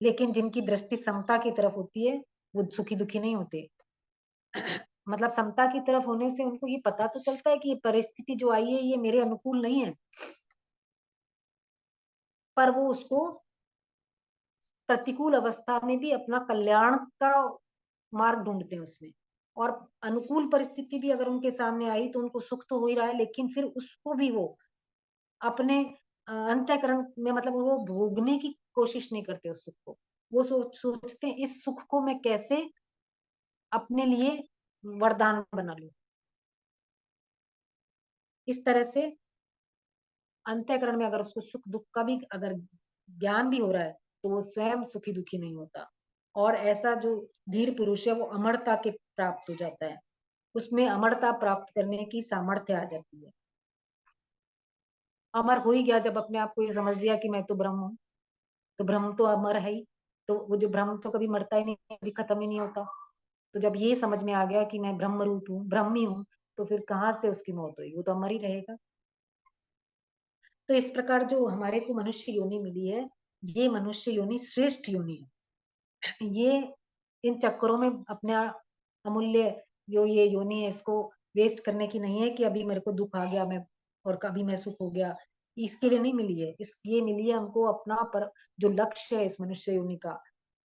लेकिन जिनकी दृष्टि समता की तरफ होती है, वो सुखी दुखी नहीं होते। मतलब समता की तरफ होने से उनको ये पता तो चलता है कि ये परिस्थिति जो आई है ये मेरे अनुकूल नहीं है, पर वो उसको प्रतिकूल अवस्था में भी अपना कल्याण का मार्ग ढूंढते हैं उसमें। और अनुकूल परिस्थिति भी अगर उनके सामने आई तो उनको सुख तो हो ही रहा है, लेकिन फिर उसको भी वो अपने अंतःकरण में, मतलब वो भोगने की कोशिश नहीं करते उस सुख को। वो सोचते हैं इस सुख को मैं कैसे अपने लिए वरदान बना लूं। इस तरह से अंतःकरण में अगर उसको सुख दुख का भी अगर ज्ञान भी हो रहा है, तो वो स्वयं सुखी दुखी नहीं होता। और ऐसा जो धीर पुरुष है वो अमरता के प्राप्त हो जाता है, उसमें अमरता प्राप्त करने की सामर्थ्य आ जाती है। अमर हो ही गया जब अपने आप को ये समझ लिया कि मैं तो ब्रह्म हूँ, तो ब्रह्म तो अमर है ही। तो वो जो ब्रह्म तो कभी मरता ही नहीं, कभी खत्म ही नहीं होता। तो जब ये समझ में आ गया कि मैं ब्रह्म रूप हूँ, ब्रह्मी हूँ, तो फिर कहाँ से उसकी मौत हुई, वो तो अमर ही रहेगा। तो इस प्रकार जो हमारे को मनुष्य योनि मिली है, ये मनुष्य योनि श्रेष्ठ योनि है। ये इन चक्करों में अपने अमूल्य जो ये योनि है इसको वेस्ट करने की नहीं है कि अभी मेरे को दुख आ गया मैं और कभी मैं सुख हो गया। इसके लिए नहीं मिली है, इस ये मिली है हमको अपना पर जो लक्ष्य है इस मनुष्य योनि का,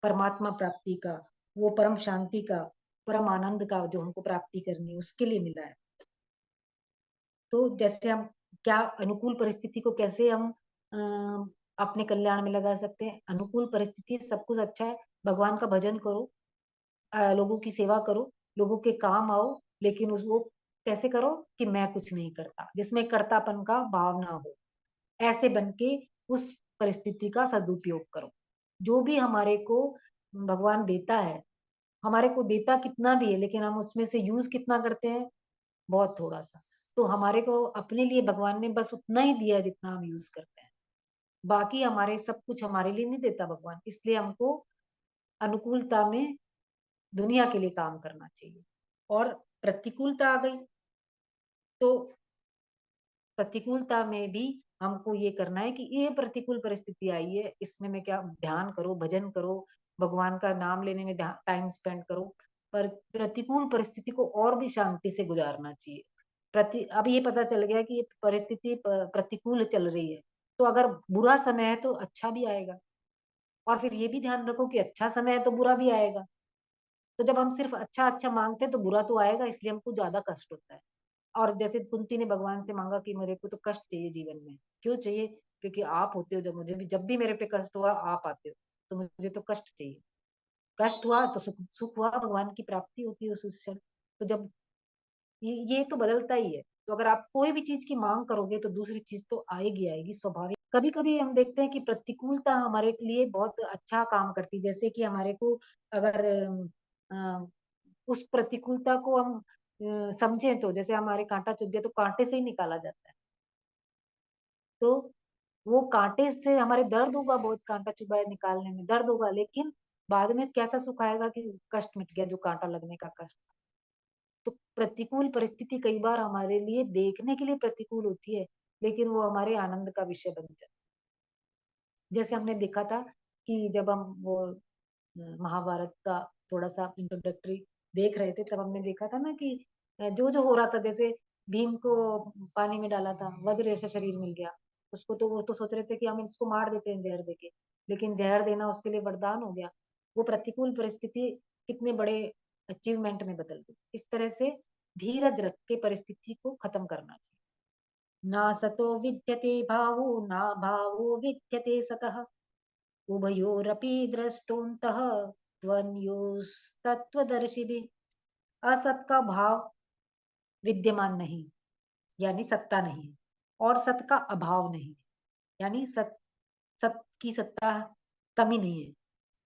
परमात्मा प्राप्ति का, वो परम शांति का, परम आनंद का जो हमको प्राप्ति करनी है, उसके लिए मिला है। तो जैसे हम क्या अनुकूल परिस्थिति को कैसे हम अपने कल्याण में लगा सकते हैं? अनुकूल परिस्थिति सब कुछ अच्छा है, भगवान का भजन करो, लोगों की सेवा करो, लोगों के काम आओ, लेकिन उस वो कैसे करो कि मैं कुछ नहीं करता, जिसमें कर्तापन का भाव ना हो। ऐसे बन के उस परिस्थिति का सदुपयोग करो। जो भी हमारे को भगवान देता है, हमारे को देता कितना भी है, लेकिन हम उसमें से यूज कितना करते हैं? बहुत थोड़ा सा। तो हमारे को अपने लिए भगवान ने बस उतना ही दिया है जितना हम यूज करते हैं। बाकी हमारे सब कुछ हमारे लिए नहीं देता भगवान, इसलिए हमको अनुकूलता में दुनिया के लिए काम करना चाहिए। और प्रतिकूलता आ गई, तो प्रतिकूलता में भी हमको ये करना है कि ये प्रतिकूल परिस्थिति आई है, इसमें मैं क्या, ध्यान करो, भजन करो, भगवान का नाम लेने में टाइम स्पेंड करो। पर प्रतिकूल परिस्थिति को और भी शांति से गुजारना चाहिए। अब ये पता चल गया कि ये परिस्थिति प्रतिकूल चल रही है, तो अगर बुरा समय है तो अच्छा भी आएगा। और फिर ये भी ध्यान रखो कि अच्छा समय है तो बुरा भी आएगा। तो जब हम सिर्फ अच्छा अच्छा मांगते हैं तो बुरा तो आएगा, इसलिए हमको ज्यादा कष्ट होता है। और जैसे कुंती ने भगवान से मांगा कि मेरे को तो कष्ट चाहिए जीवन में। क्यों चाहिए? क्योंकि आप होते हो, जब मुझे भी, जब भी मेरे पे कष्ट हुआ आप आते हो, तो मुझे तो कष्ट चाहिए। कष्ट हुआ तो सुख सुख हुआ, भगवान की प्राप्ति होती है उस क्षण। तो जब ये तो बदलता ही है। तो अगर आप कोई भी चीज की मांग करोगे तो दूसरी चीज तो आएगी आएगी, स्वाभाविक। कभी कभी हम देखते हैं कि प्रतिकूलता हमारे लिए बहुत अच्छा काम करती है, जैसे कि हमारे को अगर अ, उस प्रतिकूलता को हम समझें, तो जैसे हमारे कांटा चुभ गया तो कांटे से ही निकाला जाता है। तो वो कांटे से हमारे दर्द होगा, बहुत कांटा चुभा है निकालने में दर्द होगा, लेकिन बाद में कैसा सुख आएगा कि कष्ट मिट गया, जो कांटा लगने का कष्ट। तो प्रतिकूल परिस्थिति कई बार हमारे लिए देखने के लिए प्रतिकूल होती है, लेकिन वो हमारे आनंद का विषय बन जाता है। जैसे हमने देखा था कि जब हम वो महाभारत का थोड़ा सा इंट्रोडक्टरी देख रहे थे, तब हमने देखा था ना कि जो जो हो रहा था, जैसे भीम को पानी में डाला था, वज्र जैसा शरीर मिल गया उसको, तो वो तो सोच रहे थे कि हम इसको मार देते हैं जहर देके, लेकिन जहर देना उसके लिए वरदान हो गया। वो प्रतिकूल परिस्थिति कितने बड़े अचीवमेंट में बदल गई। इस तरह से धीरज रख के परिस्थिति को खत्म करना चाहिए। ना सतो विद्यते भावो, ना भावो विद्यते सतः, उभयोरपि द्रष्टोऽन्तः त्वन्योस्तत्त्वदर्शिभिः। असत का भाव विद्यमान नहीं, यानी सत्ता नहीं है, और सत का अभाव नहीं है, यानी सत सत की सत्ता कमी नहीं है।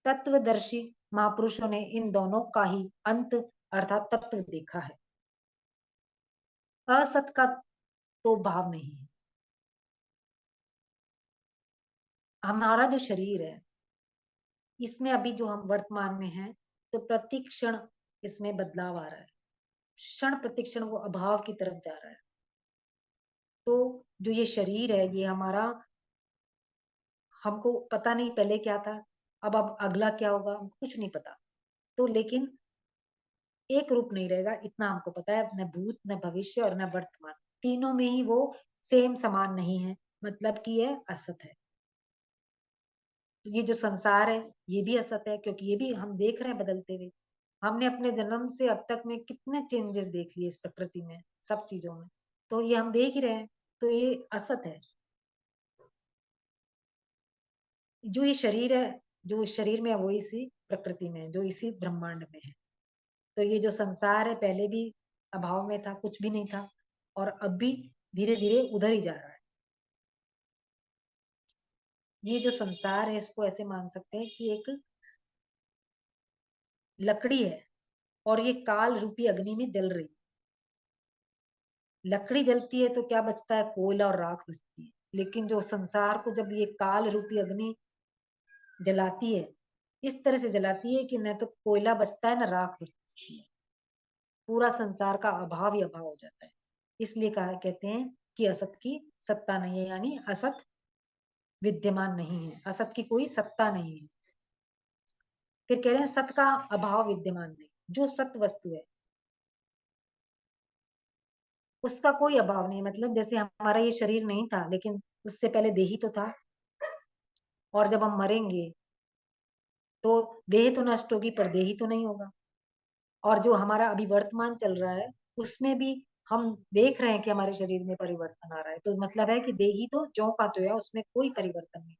तत्वदर्शी महापुरुषों ने इन दोनों का ही अंत अर्थात तत्व देखा है। असत का तो भाव नहीं है। हमारा जो शरीर है, इसमें अभी जो हम वर्तमान में हैं, तो प्रति क्षण इसमें बदलाव आ रहा है, क्षण प्रति क्षण वो अभाव की तरफ जा रहा है। तो जो ये शरीर है, ये हमारा, हमको पता नहीं पहले क्या था, अब अगला क्या होगा हमको कुछ नहीं पता। तो लेकिन एक रूप नहीं रहेगा, इतना हमको पता है, न भूत न भविष्य और न वर्तमान, तीनों में ही वो सेम समान नहीं है, मतलब कि ये असत है। तो ये जो संसार है, ये भी असत है, क्योंकि ये भी हम देख रहे हैं बदलते हुए। हमने अपने जन्म से अब तक में कितने चेंजेस देख लिए इस प्रकृति में, सब चीजों में, तो ये हम देख ही रहे हैं। तो ये असत है। जो ये शरीर है, जो इस शरीर में है, वो इसी प्रकृति में है, जो इसी ब्रह्मांड में है। तो ये जो संसार है, पहले भी अभाव में था, कुछ भी नहीं था, और अब भी धीरे धीरे उधर ही जा रहा है। ये जो संसार है, इसको ऐसे मान सकते हैं कि एक लकड़ी है, और ये काल रूपी अग्नि में जल रही है। लकड़ी जलती है तो क्या बचता है, कोयला और राख बचती है। लेकिन जो संसार को जब ये काल रूपी अग्नि जलाती है, इस तरह से जलाती है कि न तो कोयला बचता है, न राख बचती है, पूरा संसार का अभाव ही अभाव हो जाता है। इसलिए कहा कहते हैं कि असत की सत्ता नहीं है, यानी असत विद्यमान नहीं है, असत की कोई सत्ता नहीं है। फिर कह रहे हैं सत का अभाव विद्यमान नहीं। जो सत वस्तु है उसका कोई अभाव नहीं, मतलब जैसे हमारा ये शरीर नहीं था, लेकिन उससे पहले देही तो था, और जब हम मरेंगे तो देह तो नष्ट होगी, पर देही तो नहीं होगा। और जो हमारा अभी वर्तमान चल रहा है, उसमें भी हम देख रहे हैं कि हमारे शरीर में परिवर्तन आ रहा है, तो मतलब है कि देही तो ज्यों का त्यों है, उसमें कोई परिवर्तन नहीं।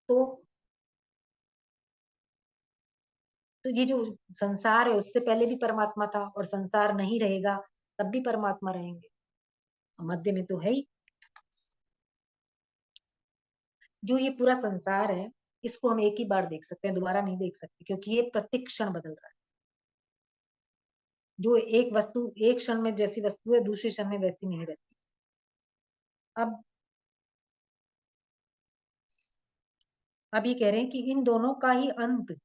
तो तो ये जो संसार है, उससे पहले भी परमात्मा था, और संसार नहीं रहेगा तब भी परमात्मा रहेंगे, मध्य में तो है ही। जो ये पूरा संसार है, इसको हम एक ही बार देख सकते हैं, दोबारा नहीं देख सकते, क्योंकि ये प्रत्येक क्षण बदल रहा है। जो एक वस्तु एक क्षण में जैसी वस्तु है, दूसरे क्षण में वैसी नहीं रहती। अब अब ये कह रहे हैं कि इन दोनों का ही अंत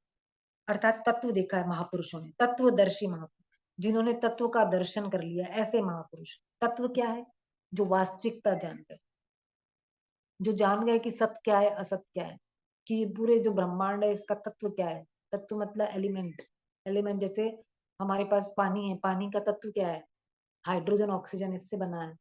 अर्थात तत्व देखा है महापुरुषों ने, तत्वदर्शी महापुरुष, जिन्होंने तत्व का दर्शन कर लिया, ऐसे महापुरुष। तत्व क्या है, जो वास्तविकता जान गए, जो जान गए कि सत्य क्या है, असत क्या है, कि पूरे जो ब्रह्मांड है इसका तत्व क्या है। तत्व मतलब एलिमेंट। एलिमेंट जैसे हमारे पास पानी है, पानी का तत्व क्या है, हाइड्रोजन ऑक्सीजन, इससे बना है।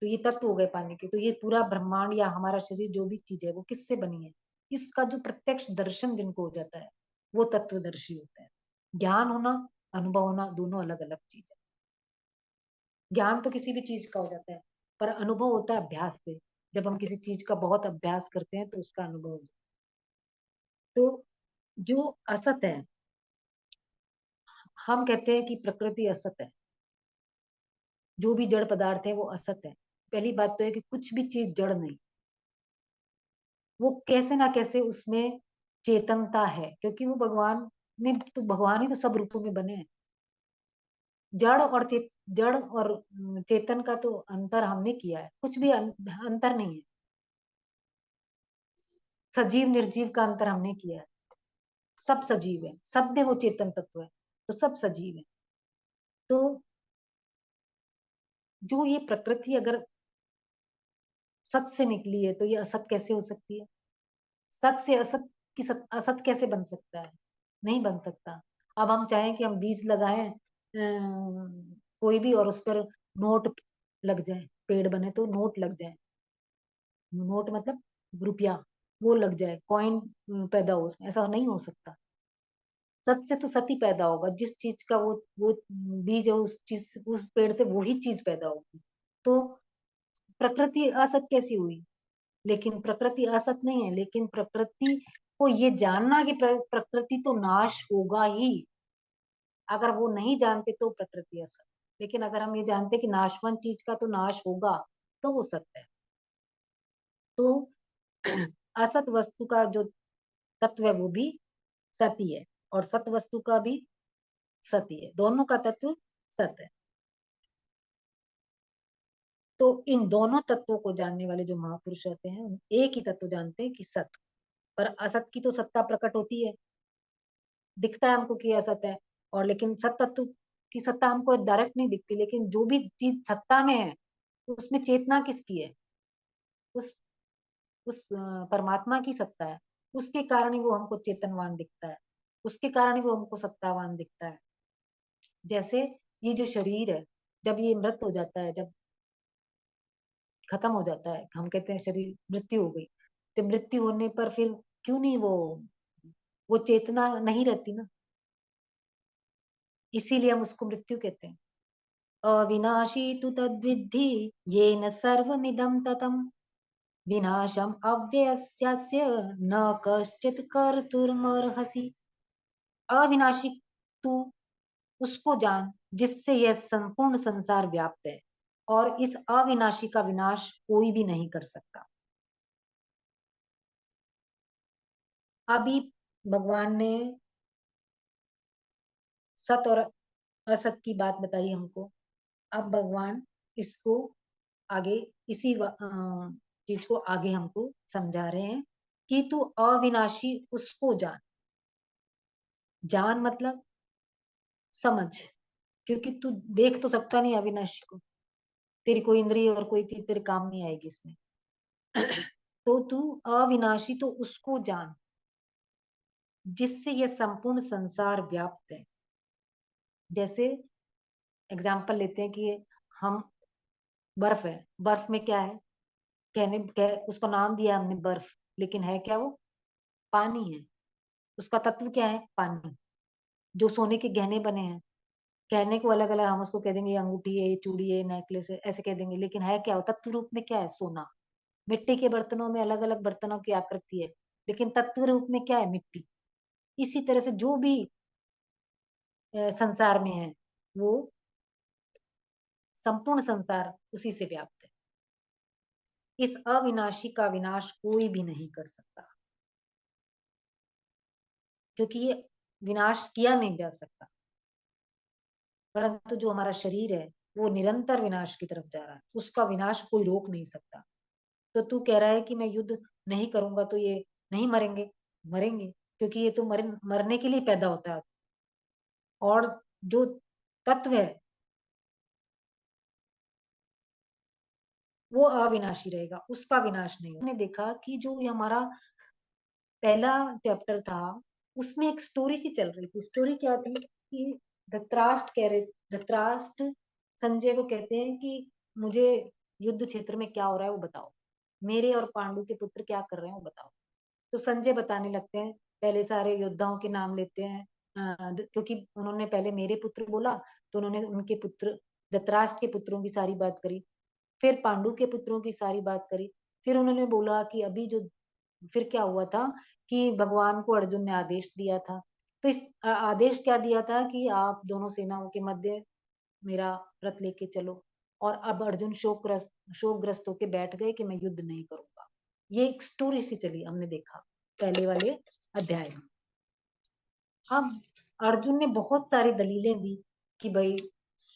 तो ये तत्व हो गए पानी के। तो ये पूरा ब्रह्मांड या हमारा शरीर, जो भी चीज है, वो किससे बनी है, इसका जो प्रत्यक्ष दर्शन जिनको हो जाता है, वो तत्वदर्शी होता है। ज्ञान होना, अनुभव होना, दोनों अलग अलग चीज है। ज्ञान तो किसी भी चीज का हो जाता है, पर अनुभव होता है अभ्यास से। जब हम किसी चीज का बहुत अभ्यास करते हैं तो उसका अनुभव होता है। तो जो असत है, हम कहते हैं कि प्रकृति असत है, जो भी जड़ पदार्थ है वो असत है। पहली बात तो है कि कुछ भी चीज जड़ नहीं, वो कैसे ना कैसे उसमें चेतनता है, क्योंकि वो भगवान ने तो, भगवान ही तो सब रूपों में बने हैं। जड़ और चेतन का तो अंतर हमने किया है, कुछ भी अंतर नहीं है। सजीव निर्जीव का अंतर हमने किया है। सब सजीव है, सब में वो चेतन तत्व है, तो सब सजीव है। तो जो ये प्रकृति अगर सत से निकली है, तो ये असत कैसे हो सकती है? सत से असत की असत कैसे बन सकता है? नहीं बन सकता। अब हम चाहें कि हम बीज लगाएं कोई भी, और उस पर नोट लग जाए, पेड़ बने तो नोट लग जाए, नोट मतलब रुपया, वो लग जाए, कॉइन पैदा हो उसमें, ऐसा नहीं हो सकता। सत से तो सत ही पैदा होगा, जिस चीज का वो बीज है, उस चीज, उस पेड़ से वही चीज पैदा होगी। तो प्रकृति असत कैसी हुई? लेकिन प्रकृति असत नहीं है, लेकिन प्रकृति को ये जानना कि प्रकृति तो नाश होगा ही। अगर वो नहीं जानते तो प्रकृति असत, लेकिन अगर हम ये जानते कि नाशवान चीज का तो नाश होगा, तो वो सत्य है। तो असत वस्तु का जो तत्व है वो भी सती है, और सत वस्तु का भी सती है, दोनों का तत्व सत्य है। तो इन दोनों तत्वों को जानने वाले जो महापुरुष होते हैं, एक ही तत्व जानते हैं कि सत्य। पर असत की तो सत्ता प्रकट होती है, दिखता है हमको कि असत है, और लेकिन सत तत्व की सत्ता हमको डायरेक्ट नहीं दिखती। लेकिन जो भी चीज सत्ता में है, उसमें चेतना किसकी है? उस परमात्मा की सत्ता है। उसके कारण ही वो हमको चेतनवान दिखता है, उसके कारण ही वो हमको सत्तावान दिखता है। जैसे ये जो शरीर है, जब ये मृत हो जाता है, जब खत्म हो जाता है, हम कहते हैं शरीर मृत्यु हो गई, तो मृत्यु होने पर फिर क्यों नहीं वो चेतना नहीं रहती ना, इसीलिए हम उसको मृत्यु कहते हैं। अविनाशी तु तद्विद्धि येन सर्वमिदं ततम्, विनाशम अव्ययस्यस्य न कश्चित् कर्तुमर्हसि। अविनाशी तू उसको जान जिससे यह संपूर्ण संसार व्याप्त है, और इस अविनाशी का विनाश कोई भी नहीं कर सकता। अभी भगवान ने सत और असत की बात बताई हमको। अब भगवान इसको आगे, इसी चीज को आगे हमको समझा रहे हैं कि तू अविनाशी उसको जान। जान मतलब समझ, क्योंकि तू देख तो सकता नहीं अविनाशी को, तेरी कोई इंद्रिय और कोई चीज तेरे काम नहीं आएगी इसमें। तो तू अविनाशी तो उसको जान जिससे यह संपूर्ण संसार व्याप्त है। जैसे एग्जाम्पल लेते हैं कि हम, बर्फ है, बर्फ में क्या है? उसको नाम दिया हमने बर्फ, लेकिन है क्या वो? पानी है। उसका तत्व क्या है? पानी। जो सोने के गहने बने हैं, कहने को अलग अलग, हम उसको कह देंगे ये अंगूठी है, ये चूड़ी है, नेकलेस है, ऐसे कह देंगे, लेकिन है क्या? वो तत्व रूप में क्या है? सोना। मिट्टी के बर्तनों में अलग अलग बर्तनों की आकृति है, लेकिन तत्व रूप में क्या है? मिट्टी। इसी तरह से जो भी संसार में है, वो संपूर्ण संसार उसी से व्याप्त है। इस अविनाशी का विनाश कोई भी नहीं कर सकता, क्योंकि ये विनाश किया नहीं जा सकता। परंतु जो हमारा शरीर है, वो निरंतर विनाश की तरफ जा रहा है, उसका विनाश कोई रोक नहीं सकता। तो तू कह रहा है कि मैं युद्ध नहीं करूंगा तो ये नहीं मरेंगे? मरेंगे, क्योंकि ये तो मरने के लिए पैदा होता है। और जो तत्व है वो अविनाशी रहेगा, उसका विनाश नहीं होगा। हमने देखा कि जो ये हमारा पहला चैप्टर था, उसमें एक स्टोरी सी चल रही थी। स्टोरी क्या थी कि धृतराष्ट्र कह रहे, धृतराष्ट्र संजय को कहते हैं कि मुझे युद्ध क्षेत्र में क्या हो रहा है वो बताओ, मेरे और पांडु के पुत्र क्या कर रहे हैं वो बताओ। तो संजय बताने लगते हैं, पहले सारे योद्धाओं के नाम लेते हैं, क्योंकि उन्होंने पहले मेरे पुत्र बोला, तो उन्होंने उनके पुत्र, धृतराष्ट्र के पुत्रों की सारी बात करी, फिर पांडु के पुत्रों की सारी बात करी, फिर उन्होंने बोला कि अभी जो फिर क्या हुआ था कि भगवान को अर्जुन ने आदेश दिया था। तो इस आदेश क्या दिया था कि आप दोनों सेनाओं के मध्य मेरा रथ लेके चलो। और अब अर्जुन शोकग्रस्त होके बैठ गए कि मैं युद्ध नहीं करूंगा। ये एक स्टोरी सी चली, हमने देखा पहले वाले अध्याय में। अब अर्जुन ने बहुत सारी दलीलें दी कि भाई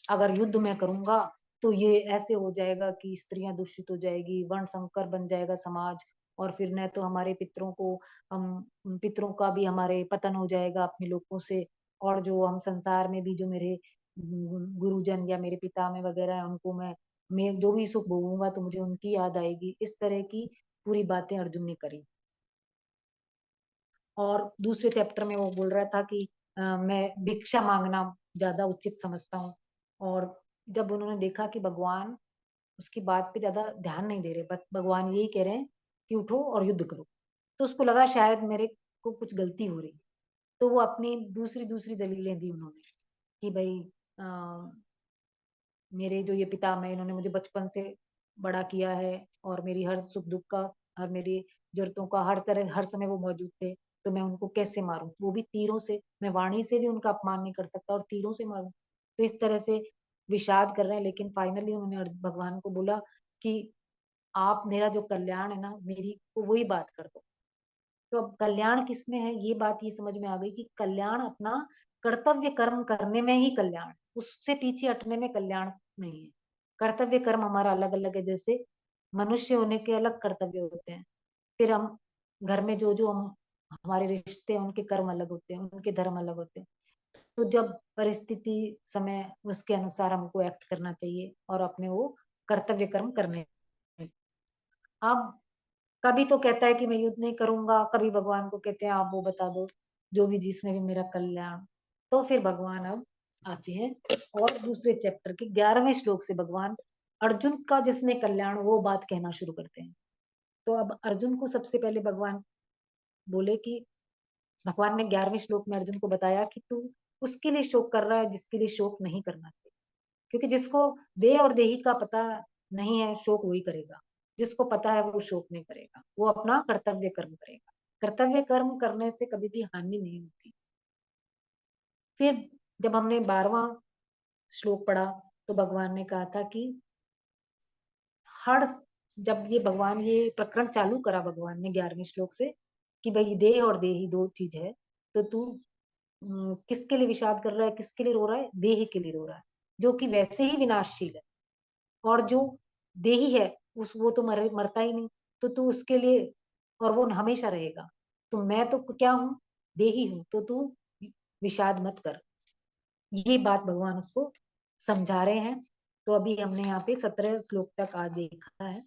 अगर युद्ध मैं करूंगा तो ये ऐसे हो जाएगा कि स्त्रियां दूषित हो जाएगी, वर्ण संकर बन जाएगा समाज, और फिर न तो हमारे पितरों को हम पितरों का भी हमारे पतन हो जाएगा अपने लोगों से, और जो हम संसार में भी जो मेरे गुरुजन या मेरे पिता में वगैरह है उनको मैं जो भी सुख भोगूंगा तो मुझे उनकी याद आएगी। इस तरह की पूरी बातें अर्जुन ने करी। और दूसरे चैप्टर में वो बोल रहा था कि मैं भिक्षा मांगना ज्यादा उचित समझता हूँ। और जब उन्होंने देखा कि भगवान उसकी बात पे ज्यादा ध्यान नहीं दे रहे, बस भगवान यही कह रहे हैं कि उठो और युद्ध करो, तो उसको लगा शायद मेरे को कुछ गलती हो रही है। तो वो अपनी दूसरी दूसरी दलीलें दी उन्होंने कि भाई मेरे जो ये पितामह इन्होंने मुझे बचपन से बड़ा किया है, और मेरी हर सुख दुख का, हर मेरी जरूरतों का हर तरह हर समय वो मौजूद थे, तो मैं उनको कैसे मारूं, वो भी तीरों से। मैं वाणी से भी उनका अपमान नहीं कर सकता और तीरों से मारूं। तो इस तरह से विषाद कर रहे हैं, लेकिन फाइनली उन्होंने भगवान को बोला कि आप मेरा जो कल्याण है ना, मेरी को वही बात कर दो। तो अब कल्याण किसमें है, ये बात ये समझ में आ गई कि कल्याण अपना कर्तव्य कर्म करने में ही कल्याण, उससे पीछे हटने में कल्याण नहीं है। कर्तव्य कर्म हमारा अलग अलग है, जैसे मनुष्य होने के अलग कर्तव्य होते हैं। फिर हम घर में जो जो हम हमारे रिश्ते हैं उनके कर्म अलग होते हैं, उनके धर्म अलग होते हैं। तो जब परिस्थिति समय उसके अनुसार हमको एक्ट करना चाहिए और अपने वो कर्तव्य कर्म करने हैं। अब कभी तो कहता है कि मैं युद्ध नहीं करूंगा, कभी भगवान को कहते हैं आप वो बता दो जो भी जिसमें भी मेरा कल्याण। तो फिर भगवान अब आते हैं और दूसरे चैप्टर के 11वें श्लोक से भगवान अर्जुन का जिसमें कल्याण वो बात कहना शुरू करते हैं। तो अब अर्जुन को सबसे पहले भगवान बोले कि भगवान ने 11वें श्लोक में अर्जुन को बताया कि तू उसके लिए शोक कर रहा है जिसके लिए शोक नहीं करना चाहिए। क्योंकि जिसको देह और देही का पता नहीं है, शोक वही करेगा। जिसको पता है वो शोक नहीं करेगा, वो अपना कर्तव्य कर्म करेगा। कर्तव्य कर्म करने से कभी भी हानि नहीं होती। फिर जब हमने 12वां श्लोक पढ़ा तो भगवान ने कहा था कि हर जब ये भगवान ये प्रकरण चालू करा भगवान ने 11वें श्लोक से कि भाई देह और देही दो चीज है, तो तू किसके लिए विषाद कर रहा है, किसके लिए रो रहा है, देह के लिए रो रहा है जो कि वैसे ही विनाशशील है। और जो देही है उस वो तो मरता ही नहीं, तो तू उसके लिए, और वो हमेशा रहेगा। तो मैं तो क्या हूँ, देही हूँ, तो तू विषाद मत कर। ये बात भगवान उसको समझा रहे हैं। तो अभी हमने यहाँ पे 17 श्लोक तक आज देखा है।